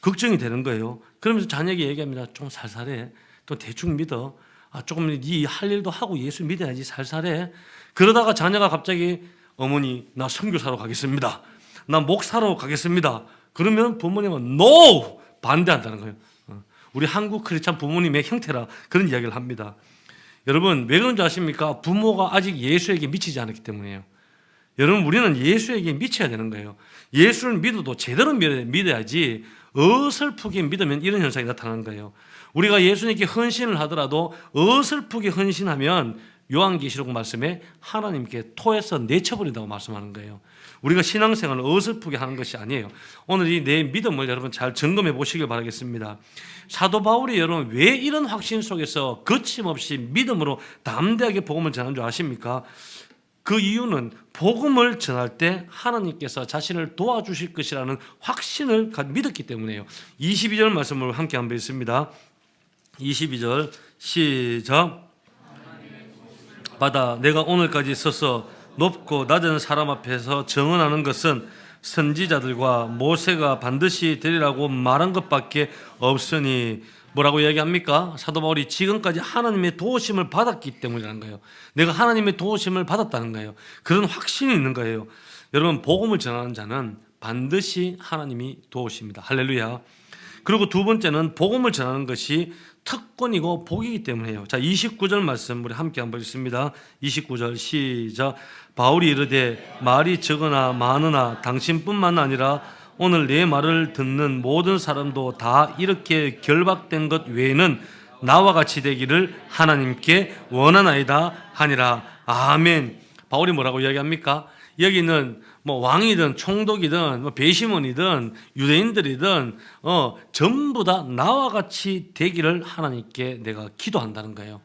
걱정이 되는 거예요. 그러면서 자녀에게 얘기합니다. 좀 살살해. 또 대충 믿어. 조금 네 할 일도 하고 예수 믿어야지 살살해. 그러다가 자녀가 갑자기 어머니 나 선교사로 가겠습니다. 나 목사로 가겠습니다. 그러면 부모님은 NO! 반대한다는 거예요. 우리 한국 크리스찬 부모님의 형태라 그런 이야기를 합니다. 여러분 왜 그런지 아십니까? 부모가 아직 예수에게 미치지 않았기 때문이에요. 여러분 우리는 예수에게 미쳐야 되는 거예요. 예수를 믿어도 제대로 믿어야지 어설프게 믿으면 이런 현상이 나타나는 거예요. 우리가 예수님께 헌신을 하더라도 어설프게 헌신하면 요한계시록 말씀에 하나님께 토해서 내쳐버린다고 말씀하는 거예요. 우리가 신앙생활을 어설프게 하는 것이 아니에요. 오늘 이 내 믿음을 여러분 잘 점검해 보시길 바라겠습니다. 사도 바울이 여러분 왜 이런 확신 속에서 거침없이 믿음으로 담대하게 복음을 전하는 줄 아십니까? 그 이유는 복음을 전할 때 하나님께서 자신을 도와주실 것이라는 확신을 믿었기 때문에요. 22절 말씀을 함께 한번 읽습니다. 22절 시작. 받아 내가 오늘까지 서서 높고 낮은 사람 앞에서 증언하는 것은 선지자들과 모세가 반드시 되리라고 말한 것밖에 없으니, 뭐라고 이야기합니까? 사도 바울이 지금까지 하나님의 도우심을 받았기 때문이라는 거예요. 내가 하나님의 도우심을 받았다는 거예요. 그런 확신이 있는 거예요. 여러분, 복음을 전하는 자는 반드시 하나님이 도우십니다. 할렐루야. 그리고 두 번째는 복음을 전하는 것이 특권이고 복이기 때문에요. 자, 29절 말씀 우리 함께 한번 읽습니다. 29절 시작. 바울이 이르되 말이 적으나 많으나 당신뿐만 아니라 오늘 내 말을 듣는 모든 사람도 다 이렇게 결박된 것 외에는 나와 같이 되기를 하나님께 원하나이다 하니라. 아멘. 바울이 뭐라고 이야기합니까? 여기는 뭐 왕이든 총독이든 뭐 배심원이든 유대인들이든 전부 다 나와 같이 되기를 하나님께 내가 기도한다는 거예요.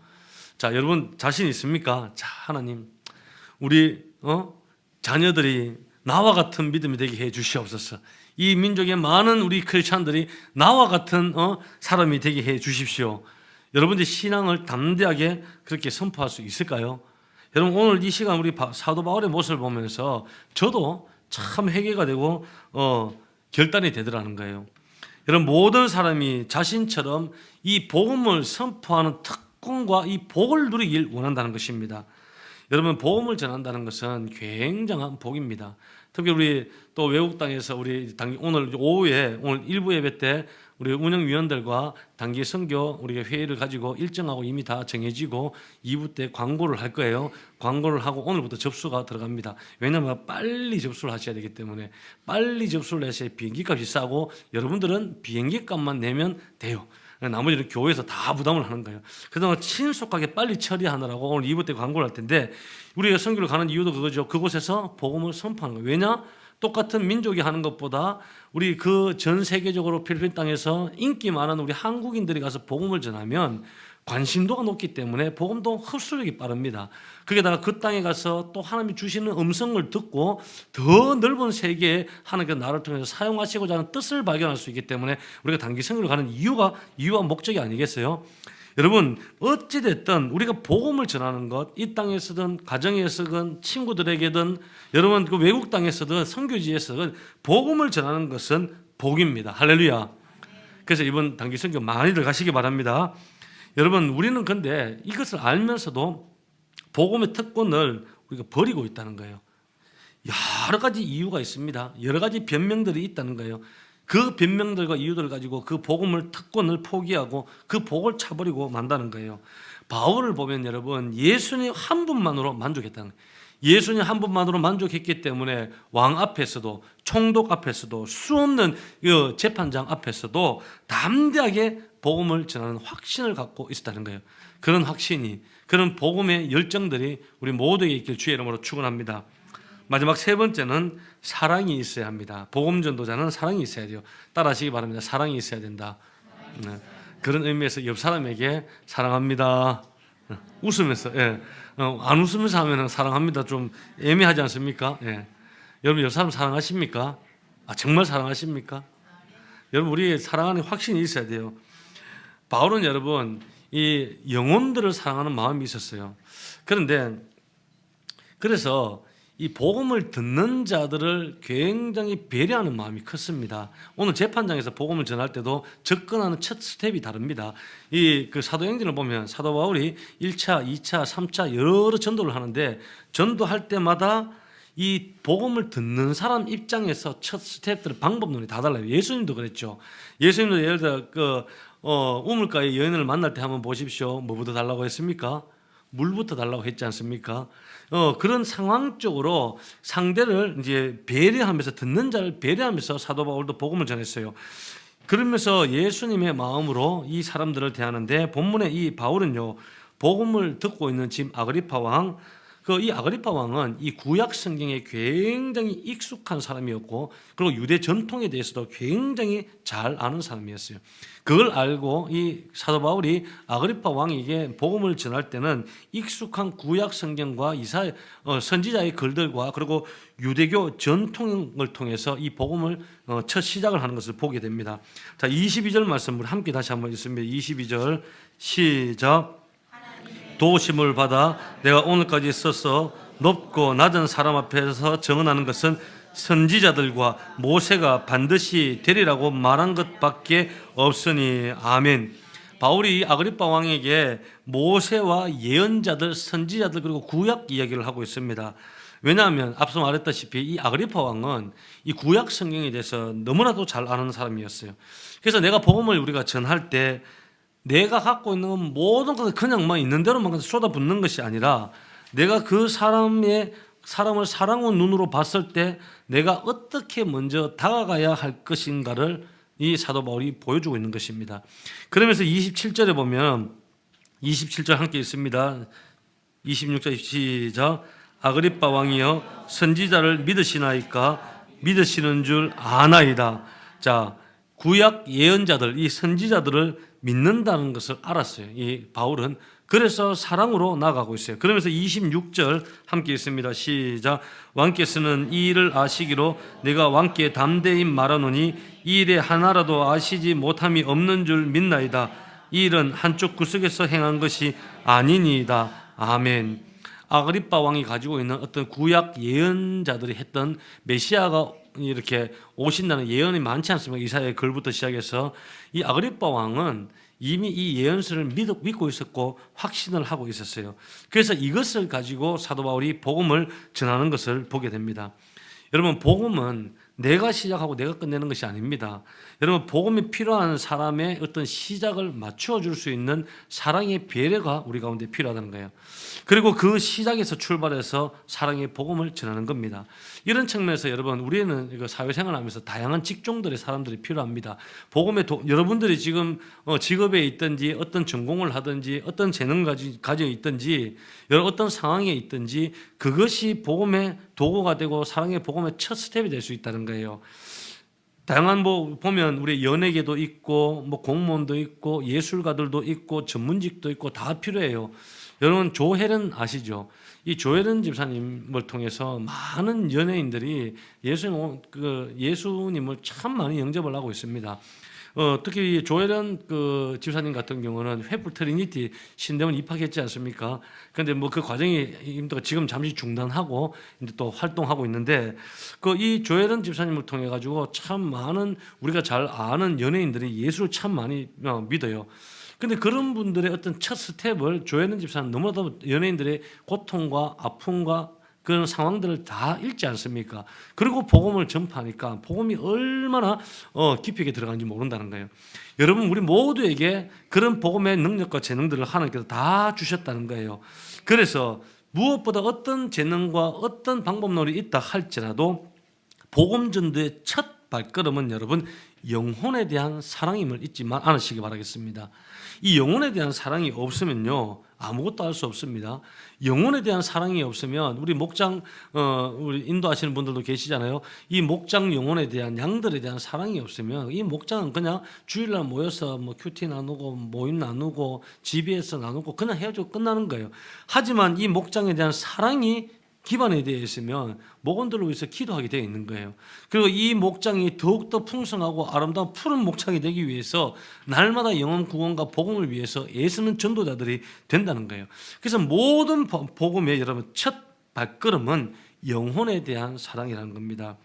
자, 여러분 자신 있습니까? 자, 하나님 우리 자녀들이 나와 같은 믿음이 되게 해 주시옵소서. 이 민족의 많은 우리 크리스찬들이 나와 같은 사람이 되게 해 주십시오. 여러분들 신앙을 담대하게 그렇게 선포할 수 있을까요? 여러분, 오늘 이 시간 우리 사도 바울의 모습을 보면서 저도 참 회개가 되고 결단이 되더라는 거예요. 여러분, 모든 사람이 자신처럼 이 복음을 선포하는 특권과 이 복을 누리길 원한다는 것입니다. 여러분, 복음을 전한다는 것은 굉장한 복입니다. 특히 우리 또 외국 땅에서 우리 오늘 오후에 오늘 일부 예배 때 우리 운영위원들과 단기 선교 우리가 회의를 가지고 일정하고 이미 다 정해지고 2부 때 광고를 할 거예요. 광고를 하고 오늘부터 접수가 들어갑니다. 왜냐하면 빨리 접수를 하셔야 되기 때문에 빨리 접수를 해서 비행기 값이 싸고 여러분들은 비행기 값만 내면 돼요. 나머지는 교회에서 다 부담을 하는 거예요. 그동안 신속하게 빨리 처리하느라고 오늘 2부 때 광고를 할 텐데 우리가 선교를 가는 이유도 그거죠. 그곳에서 복음을 선포하는 거예요. 왜냐? 똑같은 민족이 하는 것보다 우리 그 전 세계적으로 필리핀 땅에서 인기 많은 우리 한국인들이 가서 복음을 전하면 관심도가 높기 때문에 복음도 흡수력이 빠릅니다. 거기다가 그 땅에 가서 또 하나님이 주시는 음성을 듣고 더 넓은 세계에 하나님께서 나를 통해서 사용하시고자 하는 뜻을 발견할 수 있기 때문에 우리가 단기 선교를 가는 이유와 목적이 아니겠어요? 여러분, 어찌됐든 우리가 복음을 전하는 것, 이 땅에서든 가정에서든 친구들에게든 여러분 그 외국 땅에서든 선교지에서든 복음을 전하는 것은 복입니다. 할렐루야. 그래서 이번 단기 선교 많이들 가시기 바랍니다. 여러분, 우리는 근데 이것을 알면서도 복음의 특권을 우리가 버리고 있다는 거예요. 여러 가지 이유가 있습니다. 여러 가지 변명들이 있다는 거예요. 그 변명들과 이유들을 가지고 그 복음을 특권을 포기하고 그 복을 차버리고 만다는 거예요. 바울을 보면 여러분 예수님 한 분만으로 만족했다는 거예요. 예수님 한 분만으로 만족했기 때문에 왕 앞에서도 총독 앞에서도 수없는 재판장 앞에서도 담대하게 복음을 전하는 확신을 갖고 있었다는 거예요. 그런 확신이, 그런 복음의 열정들이 우리 모두에게 있길 주의 이름으로 축원합니다. 마지막 세 번째는 사랑이 있어야 합니다. 복음 전도자는 사랑이 있어야 돼요. 따라하시기 바랍니다. 사랑이 있어야 된다. 네. 그런 의미에서 옆 사람에게 사랑합니다. 웃으면서, 예. 안 웃으면서 하면 사랑합니다 좀 애매하지 않습니까? 예. 여러분 옆 사람 사랑하십니까? 정말 사랑하십니까? 여러분 우리 사랑하는 확신이 있어야 돼요. 바울은 여러분 이 영혼들을 사랑하는 마음이 있었어요. 그래서 이 복음을 듣는 자들을 굉장히 배려하는 마음이 컸습니다. 오늘 재판장에서 복음을 전할 때도 접근하는 첫 스텝이 다릅니다. 그 사도행전을 보면 사도 바울이 1차, 2차, 3차 여러 전도를 하는데 전도할 때마다 이 복음을 듣는 사람 입장에서 첫 스텝들 방법론이 다 달라요. 예수님도 그랬죠. 예수님도 예를 들어 우물가에 여인을 만날 때 한번 보십시오. 뭐부터 달라고 했습니까? 물부터 달라고 했지 않습니까? 그런 상황적으로 상대를 이제 배려하면서 듣는 자를 배려하면서 사도 바울도 복음을 전했어요. 그러면서 예수님의 마음으로 이 사람들을 대하는데 본문에 이 바울은요 복음을 듣고 있는 지금 아그리파 왕, 이 아그리파 왕은 이 구약 성경에 굉장히 익숙한 사람이었고, 그리고 유대 전통에 대해서도 굉장히 잘 아는 사람이었어요. 그걸 알고 이 사도 바울이 아그리파 왕에게 복음을 전할 때는 익숙한 구약 성경과 선지자의 글들과 그리고 유대교 전통을 통해서 이 복음을 첫 시작을 하는 것을 보게 됩니다. 자, 22절 말씀을 함께 다시 한번 읽습니다. 22절 시작. 도우심을 받아 내가 오늘까지 써서 높고 낮은 사람 앞에서 증언하는 것은 선지자들과 모세가 반드시 되리라고 말한 것밖에 없으니 아멘. 바울이 아그리파 왕에게 모세와 예언자들, 선지자들 그리고 구약 이야기를 하고 있습니다. 왜냐하면 앞서 말했다시피 이 아그리파 왕은 이 구약 성경에 대해서 너무나도 잘 아는 사람이었어요. 그래서 내가 복음을 우리가 전할 때 내가 갖고 있는 건 모든 것을 그냥 막 있는 대로만 쏟아붓는 것이 아니라 내가 그 사람을 사랑의 눈으로 봤을 때 내가 어떻게 먼저 다가가야 할 것인가를 이 사도 바울이 보여주고 있는 것입니다. 그러면서 27절에 보면 27절 함께 있습니다. 26절 시작. 아그리빠 왕이여 선지자를 믿으시나이까? 믿으시는 줄 아나이다. 자, 구약 예언자들, 이 선지자들을 믿는다는 것을 알았어요. 이 바울은 그래서 사랑으로 나가고 있어요. 그러면서 26절 함께 있습니다. 시작. 왕께서는 이 일을 아시기로 내가 왕께 담대히 말하노니 이 일에 하나라도 아시지 못함이 없는 줄 믿나이다. 이 일은 한쪽 구석에서 행한 것이 아니니이다. 아멘. 아그리빠 왕이 가지고 있는 어떤 구약 예언자들이 했던 메시아가 이렇게 오신다는 예언이 많지 않습니까? 이사야의 글부터 시작해서 이 아그리빠 왕은 이미 이 예언서를 믿고 있었고 확신을 하고 있었어요. 그래서 이것을 가지고 사도 바울이 복음을 전하는 것을 보게 됩니다. 여러분, 복음은 내가 시작하고 내가 끝내는 것이 아닙니다. 여러분, 복음이 필요한 사람의 어떤 시작을 맞추어 줄 수 있는 사랑의 배려가 우리 가운데 필요하다는 거예요. 그리고 그 시작에서 출발해서 사랑의 복음을 전하는 겁니다. 이런 측면에서 여러분, 우리는 이거 사회생활을 하면서 다양한 직종들의 사람들이 필요합니다. 복음에 여러분들이 지금 직업에 있든지 어떤 전공을 하든지 어떤 재능을 가지고 있든지 어떤 상황에 있든지 그것이 복음의 도구가 되고 사랑의 복음의 첫 스텝이 될 수 있다는 거예요. 다양한 보면 우리 연예계도 있고 공무원도 있고 예술가들도 있고 전문직도 있고 다 필요해요. 여러분, 조혜련 아시죠? 이 조혜련 집사님을 통해서 많은 연예인들이 예수님을 참 많이 영접을 하고 있습니다. 특히 조혜련 집사님 같은 경우는 횃불 트리니티 신대원 입학했지 않습니까? 그런데 그 과정이 지금 잠시 중단하고 이제 또 활동하고 있는데 이 조혜련 집사님을 통해 가지고 참 많은 우리가 잘 아는 연예인들이 예수를 참 많이 믿어요. 근데 그런 분들의 어떤 첫 스텝을 조혜련 집사는 너무나도 연예인들의 고통과 아픔과 그런 상황들을 다 읽지 않습니까? 그리고 복음을 전파하니까 복음이 얼마나 깊이 있게 들어가는지 모른다는 거예요. 여러분, 우리 모두에게 그런 복음의 능력과 재능들을 하나님께서 다 주셨다는 거예요. 그래서 무엇보다 어떤 재능과 어떤 방법론이 있다 할지라도 복음 전도의 첫 발걸음은 여러분 영혼에 대한 사랑임을 잊지 않으시기 바라겠습니다. 이 영혼에 대한 사랑이 없으면요 아무것도 할 수 없습니다. 영혼에 대한 사랑이 없으면 우리 목장 우리 인도하시는 분들도 계시잖아요. 이 목장 영혼에 대한 양들에 대한 사랑이 없으면 이 목장은 그냥 주일날 모여서 큐티 나누고 모임 나누고 집에서 나누고 그냥 헤어지고 끝나는 거예요. 하지만 이 목장에 대한 사랑이 기반에 되어 있으면 목원들을 위해서 기도하게 되어 있는 거예요. 그리고 이 목장이 더욱더 풍성하고 아름다운 푸른 목장이 되기 위해서 날마다 영혼 구원과 복음을 위해서 애쓰는 전도자들이 된다는 거예요. 그래서 모든 복음의 여러분 첫 발걸음은 영혼에 대한 사랑이라는 겁니다.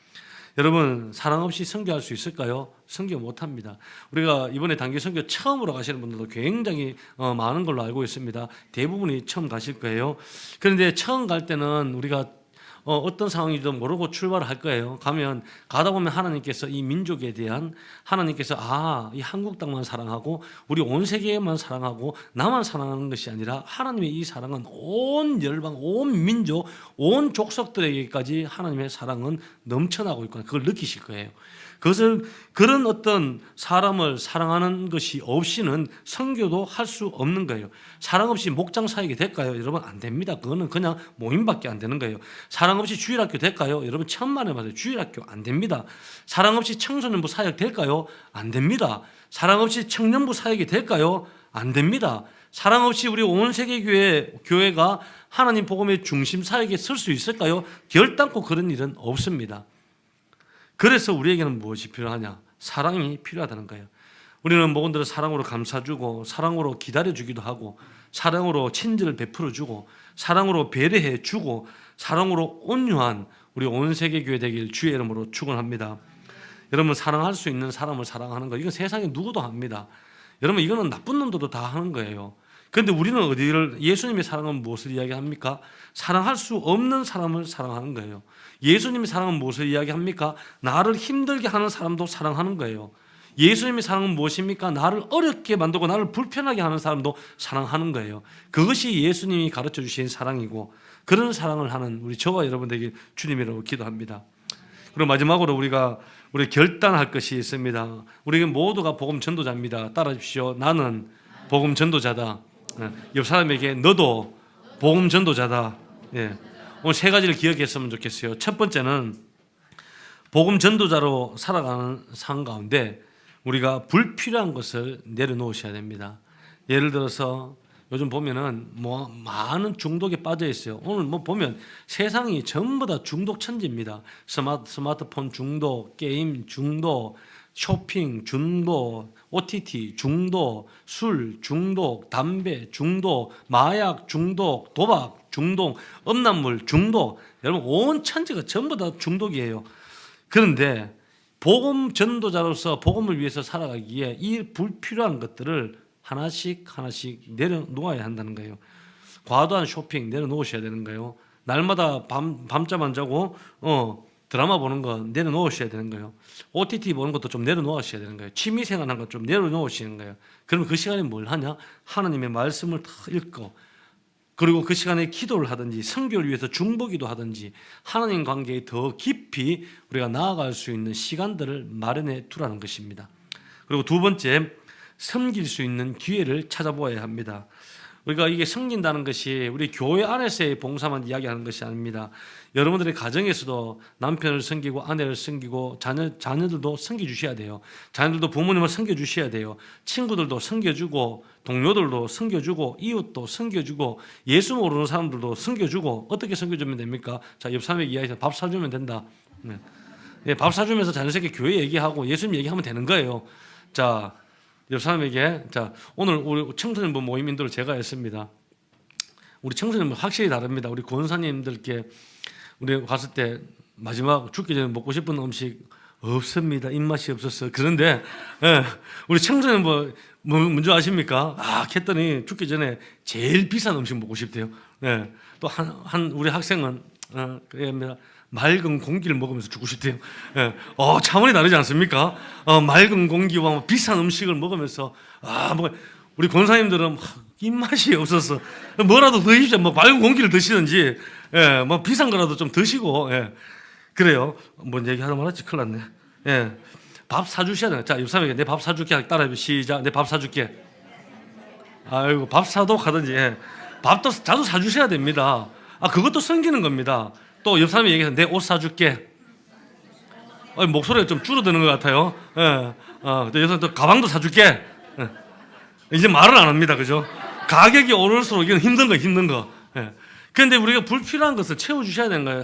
여러분, 사랑 없이 선교할 수 있을까요? 선교 못합니다. 우리가 이번에 단기 선교 처음으로 가시는 분들도 굉장히 많은 걸로 알고 있습니다. 대부분이 처음 가실 거예요. 그런데 처음 갈 때는 우리가 어떤 상황인지도 모르고 출발을 할 거예요. 가다 보면 하나님께서 이 민족에 대한 하나님께서 이 한국 땅만 사랑하고 우리 온 세계만 사랑하고 나만 사랑하는 것이 아니라 하나님의 이 사랑은 온 열방, 온 민족, 온 족속들에게까지 하나님의 사랑은 넘쳐나고 있구나. 그걸 느끼실 거예요. 그런 어떤 사람을 사랑하는 것이 없이는 선교도 할 수 없는 거예요. 사랑 없이 목장 사역이 될까요? 여러분 안 됩니다. 그거는 그냥 모임밖에 안 되는 거예요. 사랑 없이 주일학교 될까요? 여러분 천만에 맞아요. 주일학교 안 됩니다. 사랑 없이 청소년부 사역 될까요? 안 됩니다. 사랑 없이 청년부 사역이 될까요? 안 됩니다. 사랑 없이 우리 온 세계 교회가 하나님 복음의 중심 사역에 설 수 있을까요? 결단코 그런 일은 없습니다. 그래서 우리에게는 무엇이 필요하냐? 사랑이 필요하다는 거예요. 우리는 목원들을 사랑으로 감싸주고 사랑으로 기다려주기도 하고 사랑으로 친절을 베풀어주고 사랑으로 배려해주고 사랑으로 온유한 우리 온 세계 교회 되길 주의 이름으로 축원합니다. 여러분 사랑할 수 있는 사람을 사랑하는 거 이건 세상에 누구도 합니다. 여러분 이거는 나쁜 놈들도 다 하는 거예요. 그런데 우리는 어디를 예수님의 사랑은 무엇을 이야기합니까? 사랑할 수 없는 사람을 사랑하는 거예요. 예수님의 사랑은 무엇을 이야기합니까? 나를 힘들게 하는 사람도 사랑하는 거예요. 예수님의 사랑은 무엇입니까? 나를 어렵게 만들고 나를 불편하게 하는 사람도 사랑하는 거예요. 그것이 예수님이 가르쳐 주신 사랑이고 그런 사랑을 하는 우리 저와 여러분들에게 주님이라고 기도합니다. 그리고 마지막으로 우리 결단할 것이 있습니다. 우리 모두가 복음 전도자입니다. 따라 주십시오. 나는 복음 전도자다. 옆 사람에게 너도 복음 전도자다. 예. 오늘 세 가지를 기억했으면 좋겠어요. 첫 번째는 복음 전도자로 살아가는 삶 가운데 우리가 불필요한 것을 내려놓으셔야 됩니다. 예를 들어서 요즘 보면은 많은 중독에 빠져 있어요. 오늘 보면 세상이 전부 다 중독 천지입니다. 스마트폰 중독, 게임 중독, 쇼핑 중독, OTT 중독, 술 중독, 담배 중독, 마약 중독, 도박 중독, 음란물 중독. 여러분 온 천지가 전부 다 중독이에요. 그런데 복음 전도자로서 복음을 위해서 살아가기에 이 불필요한 것들을 하나씩 내려놓아야 한다는 거예요. 과도한 쇼핑 내려놓으셔야 되는 거예요. 날마다 밤잠 안 자고 드라마 보는 거 내려놓으셔야 되는 거예요. OTT 보는 것도 좀 내려놓으셔야 되는 거예요. 취미생활하는 것 좀 내려놓으시는 거예요. 그러면 그 시간에 뭘 하냐? 하나님의 말씀을 다 읽고 그리고 그 시간에 기도를 하든지 선교를 위해서 중보기도 하든지 하나님 관계에 더 깊이 우리가 나아갈 수 있는 시간들을 마련해 두라는 것입니다. 그리고 두 번째, 섬길 수 있는 기회를 찾아보아야 합니다. 우리가 이게 섬긴다는 것이 우리 교회 안에서의 봉사만 이야기하는 것이 아닙니다. 여러분들의 가정에서도 남편을 섬기고 아내를 섬기고 자녀들도 섬겨주셔야 돼요. 자녀들도 부모님을 섬겨주셔야 돼요. 친구들도 섬겨주고 동료들도 섬겨주고 이웃도 섬겨주고 예수 모르는 사람들도 섬겨주고 어떻게 섬겨주면 됩니까? 자, 옆 사람에게 이야기해서 밥 사주면 된다. 네, 밥 사주면서 자연스럽게 교회 얘기하고 예수님 얘기하면 되는 거예요. 자, 옆 사람에게 자 오늘 우리 청소년부 모임인들을 제가 했습니다. 우리 청소년부 확실히 다릅니다. 우리 권사님들께 우리 갔을 때 마지막 죽기 전에 먹고 싶은 음식 없습니다. 입맛이 없었어요. 그런데 우리 청소년부 뭔지 아십니까? 했더니 죽기 전에 제일 비싼 음식 먹고 싶대요. 또 우리 학생은 맑은 공기를 먹으면서 죽고 싶대요. 차원이 다르지 않습니까? 맑은 공기와 비싼 음식을 먹으면서 우리 권사님들은 입맛이 없어서 뭐라도 드십시오. 맑은 공기를 드시든지 비싼 거라도 좀 드시고 그래요. 뭔 얘기하다 말았지? 큰일 났네. 밥 사주셔야 돼요. 자, 옆 사람에게 내 밥 사줄게. 따라해봐. 시작. 내 밥 사줄게. 아이고, 밥 사도록 하든지 밥도 자주 사주셔야 됩니다. 그것도 섬기는 겁니다. 또 옆 사람이 얘기해서 내 옷 사줄게. 목소리가 좀 줄어드는 것 같아요. 또 옆 사람 또 가방도 사줄게. 이제 말을 안 합니다. 그죠? 가격이 오를수록 이건 힘든 거. 그런데 우리가 불필요한 것을 채워주셔야 되는 거예요.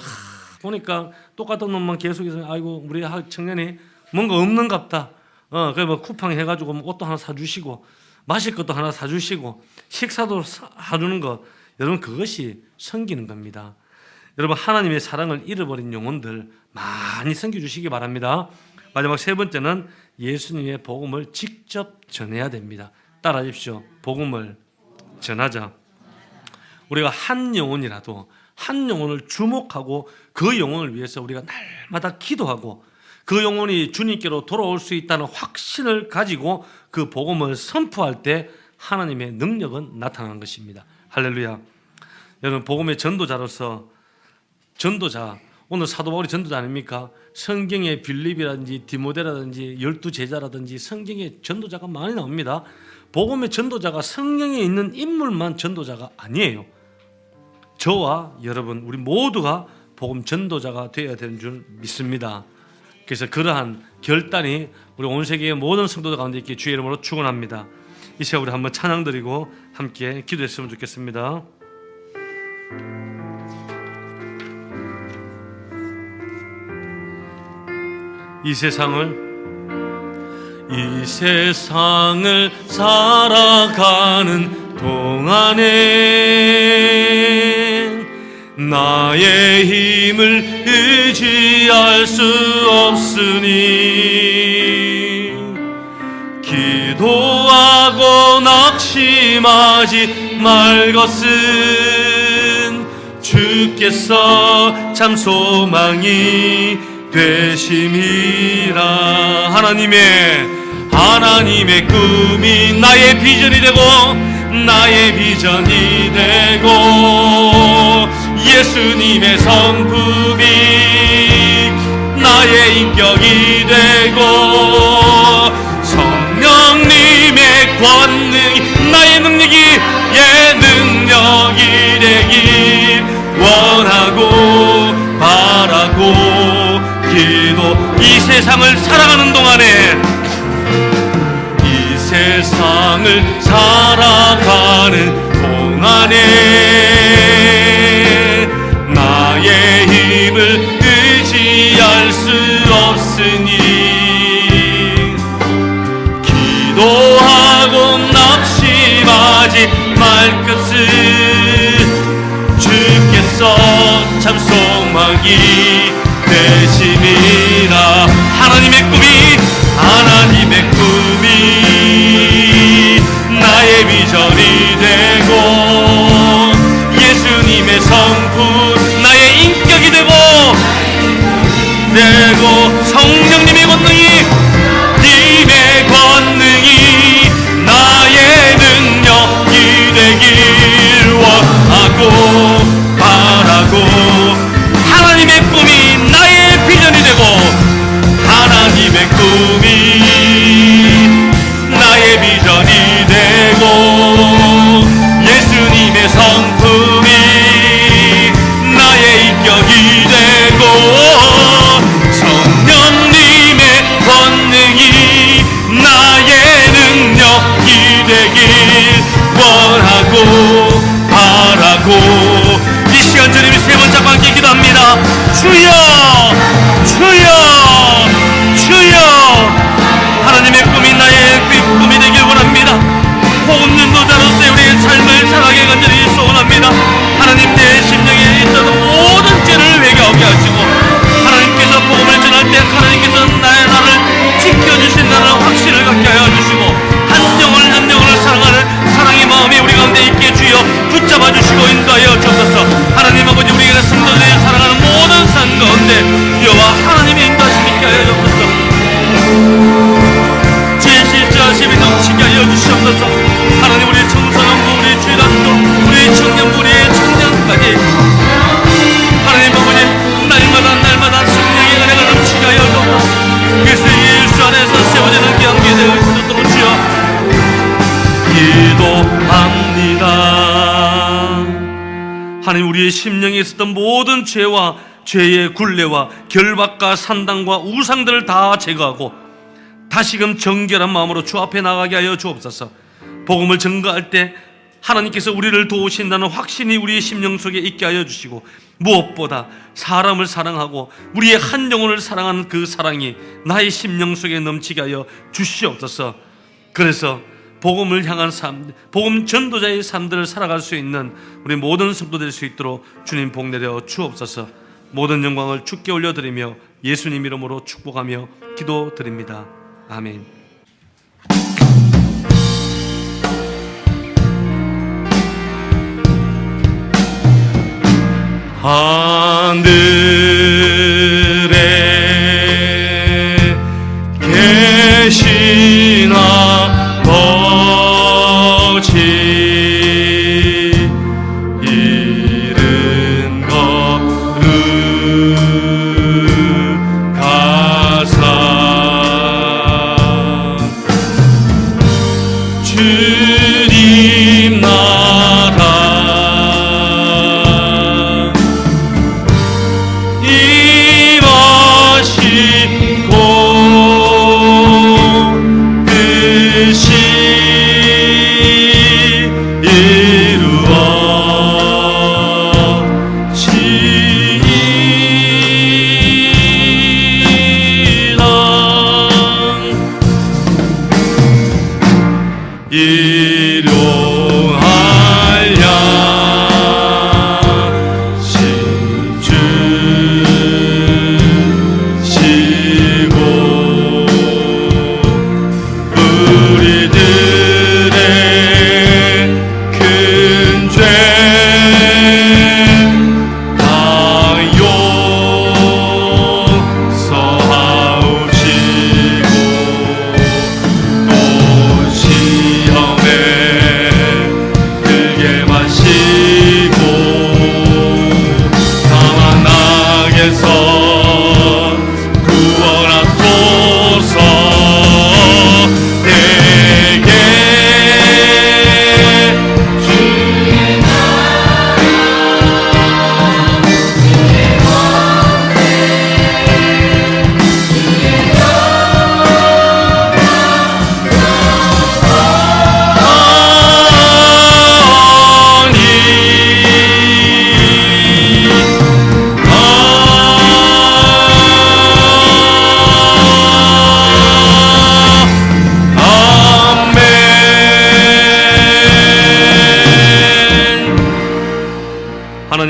보니까 똑같은 놈만 계속해서 아이고 우리 청년이 뭔가 없는갑다. 그래 쿠팡 해가지고 옷도 하나 사주시고 마실 것도 하나 사주시고 식사도 사주는 것. 여러분 그것이 섬기는 겁니다. 여러분 하나님의 사랑을 잃어버린 영혼들 많이 섬겨주시기 바랍니다. 마지막 세 번째는 예수님의 복음을 직접 전해야 됩니다. 따라하십시오. 복음을 전하자. 우리가 한 영혼이라도 한 영혼을 주목하고 그 영혼을 위해서 우리가 날마다 기도하고 그 영혼이 주님께로 돌아올 수 있다는 확신을 가지고 그 복음을 선포할 때 하나님의 능력은 나타나는 것입니다. 할렐루야. 여러분 복음의 전도자로서 오늘 사도 바울이 전도자 아닙니까? 성경에 빌립이라든지 디모데라든지 12제자라든지 성경에 전도자가 많이 나옵니다. 복음의 전도자가 성경에 있는 인물만 전도자가 아니에요. 저와 여러분 우리 모두가 복음 전도자가 되어야 되는 줄 믿습니다. 그래서 그러한 결단이 우리 온 세계의 모든 성도들 가운데 있게 주의 이름으로 축원합니다. 이 시간 우리 한번 찬양 드리고 함께 기도했으면 좋겠습니다. 이 세상을 살아가는 동안에 나의 힘을 의지할 수 없으니 기도하고 낙심하지 말 것은 주께서 참 소망이 되심이라. 하나님의 꿈이 나의 비전이 되고 예수님의 성품이 나의 인격이 되고 성령님의 권능이 나의 능력이 되길 원하고 바라고 기도. 이 세상을 살아가는 동안에 나의 힘을 의지할 수 없으니 기도하고 낙심하지 말 것은 주께서 참 소망이 되심이라. 하나님의 꿈이 나의 비전이 되고 예수님의 성품 나의 인격이 되고 성령님의 권능이 나의 능력이 되길 원하고 바라고 하나님의 꿈이 나의 비전이 되고 하나님의 꿈이 나의 비전이 되고 예수님의 성품이 나의 인격이 되고 성령님의 권능이 나의 능력이 되길 원하고 바라고 이 시간 주님이 세 번 잡고 함께 기도합니다. 주여 하나님의 꿈이 나의 꿈이 되길 원합니다. 복음 전도자로서의 우리의 삶을 살아가게 간절히 소원합니다. 하나님 내 심령에 있던 모든 죄를 회개하게 하시고 하나님께서 복음을 전할 때 하나님께서 나를 지켜주신다는 확신을 갖게 하여 주시고 한 영혼을 사랑하는 사랑의 마음이 우리 가운데 있게 주여 붙잡아 주시고 인도하여 주옵소서. 하나님 아버지 우리에게 성도들을 사랑하는 모든 삶 가운데 여호와 하나님의 인도하심이 있게 하여 주옵소서. 주의 십자가심이 넘치게 하여 주시옵소서. 하나님 우리 청소년부 우리 주일학교 우리 청년부 우리 청년까지 하나님 아버지 날마다 성령의 은혜가 넘치게 하여 주옵소서. 그리스도 예수 안에서 세워지는 경계 되어 있도록 주여 기도합니다. 하나님 우리의 심령에 있었던 모든 죄의 굴레와 결박과 산당과 우상들을 다 제거하고 다시금 정결한 마음으로 주 앞에 나가게 하여 주옵소서. 복음을 전가할 때 하나님께서 우리를 도우신다는 확신이 우리의 심령 속에 있게 하여 주시고 무엇보다 사람을 사랑하고 우리의 한 영혼을 사랑하는 그 사랑이 나의 심령 속에 넘치게 하여 주시옵소서. 그래서 복음을 향한 삶, 복음 전도자의 삶들을 살아갈 수 있는 우리 모든 성도 될 수 있도록 주님 복 내려 주옵소서. 모든 영광을 주께 올려드리며 예수님 이름으로 축복하며 기도드립니다. 아멘. 하늘에 계신 아버지 이른 거룩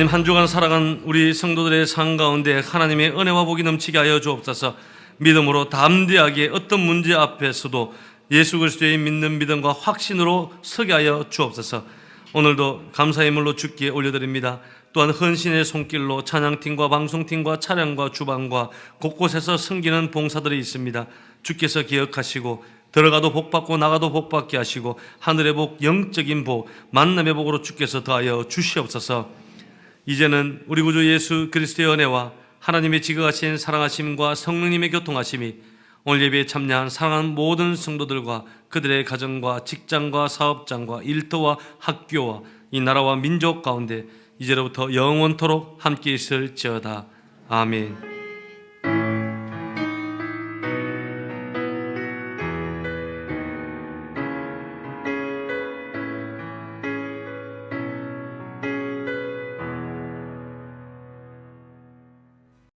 한 주간 살아간 우리 성도들의 삶 가운데 하나님의 은혜와 복이 넘치게 하여 주옵소서. 믿음으로 담대하게 어떤 문제 앞에서도 예수 그리스도의 믿는 믿음과 확신으로 서게 하여 주옵소서. 오늘도 감사의 물로 주께 올려드립니다. 또한 헌신의 손길로 찬양팀과 방송팀과 차량과 주방과 곳곳에서 섬기는 봉사들이 있습니다. 주께서 기억하시고 들어가도 복받고 나가도 복받게 하시고 하늘의 복, 영적인 복, 만남의 복으로 주께서 더하여 주시옵소서. 이제는 우리 구주 예수 그리스도의 은혜와 하나님의 지극하신 사랑하심과 성령님의 교통하심이 오늘 예배에 참여한 사랑하는 모든 성도들과 그들의 가정과 직장과 사업장과 일터와 학교와 이 나라와 민족 가운데 이제로부터 영원토록 함께 있을지어다. 아멘.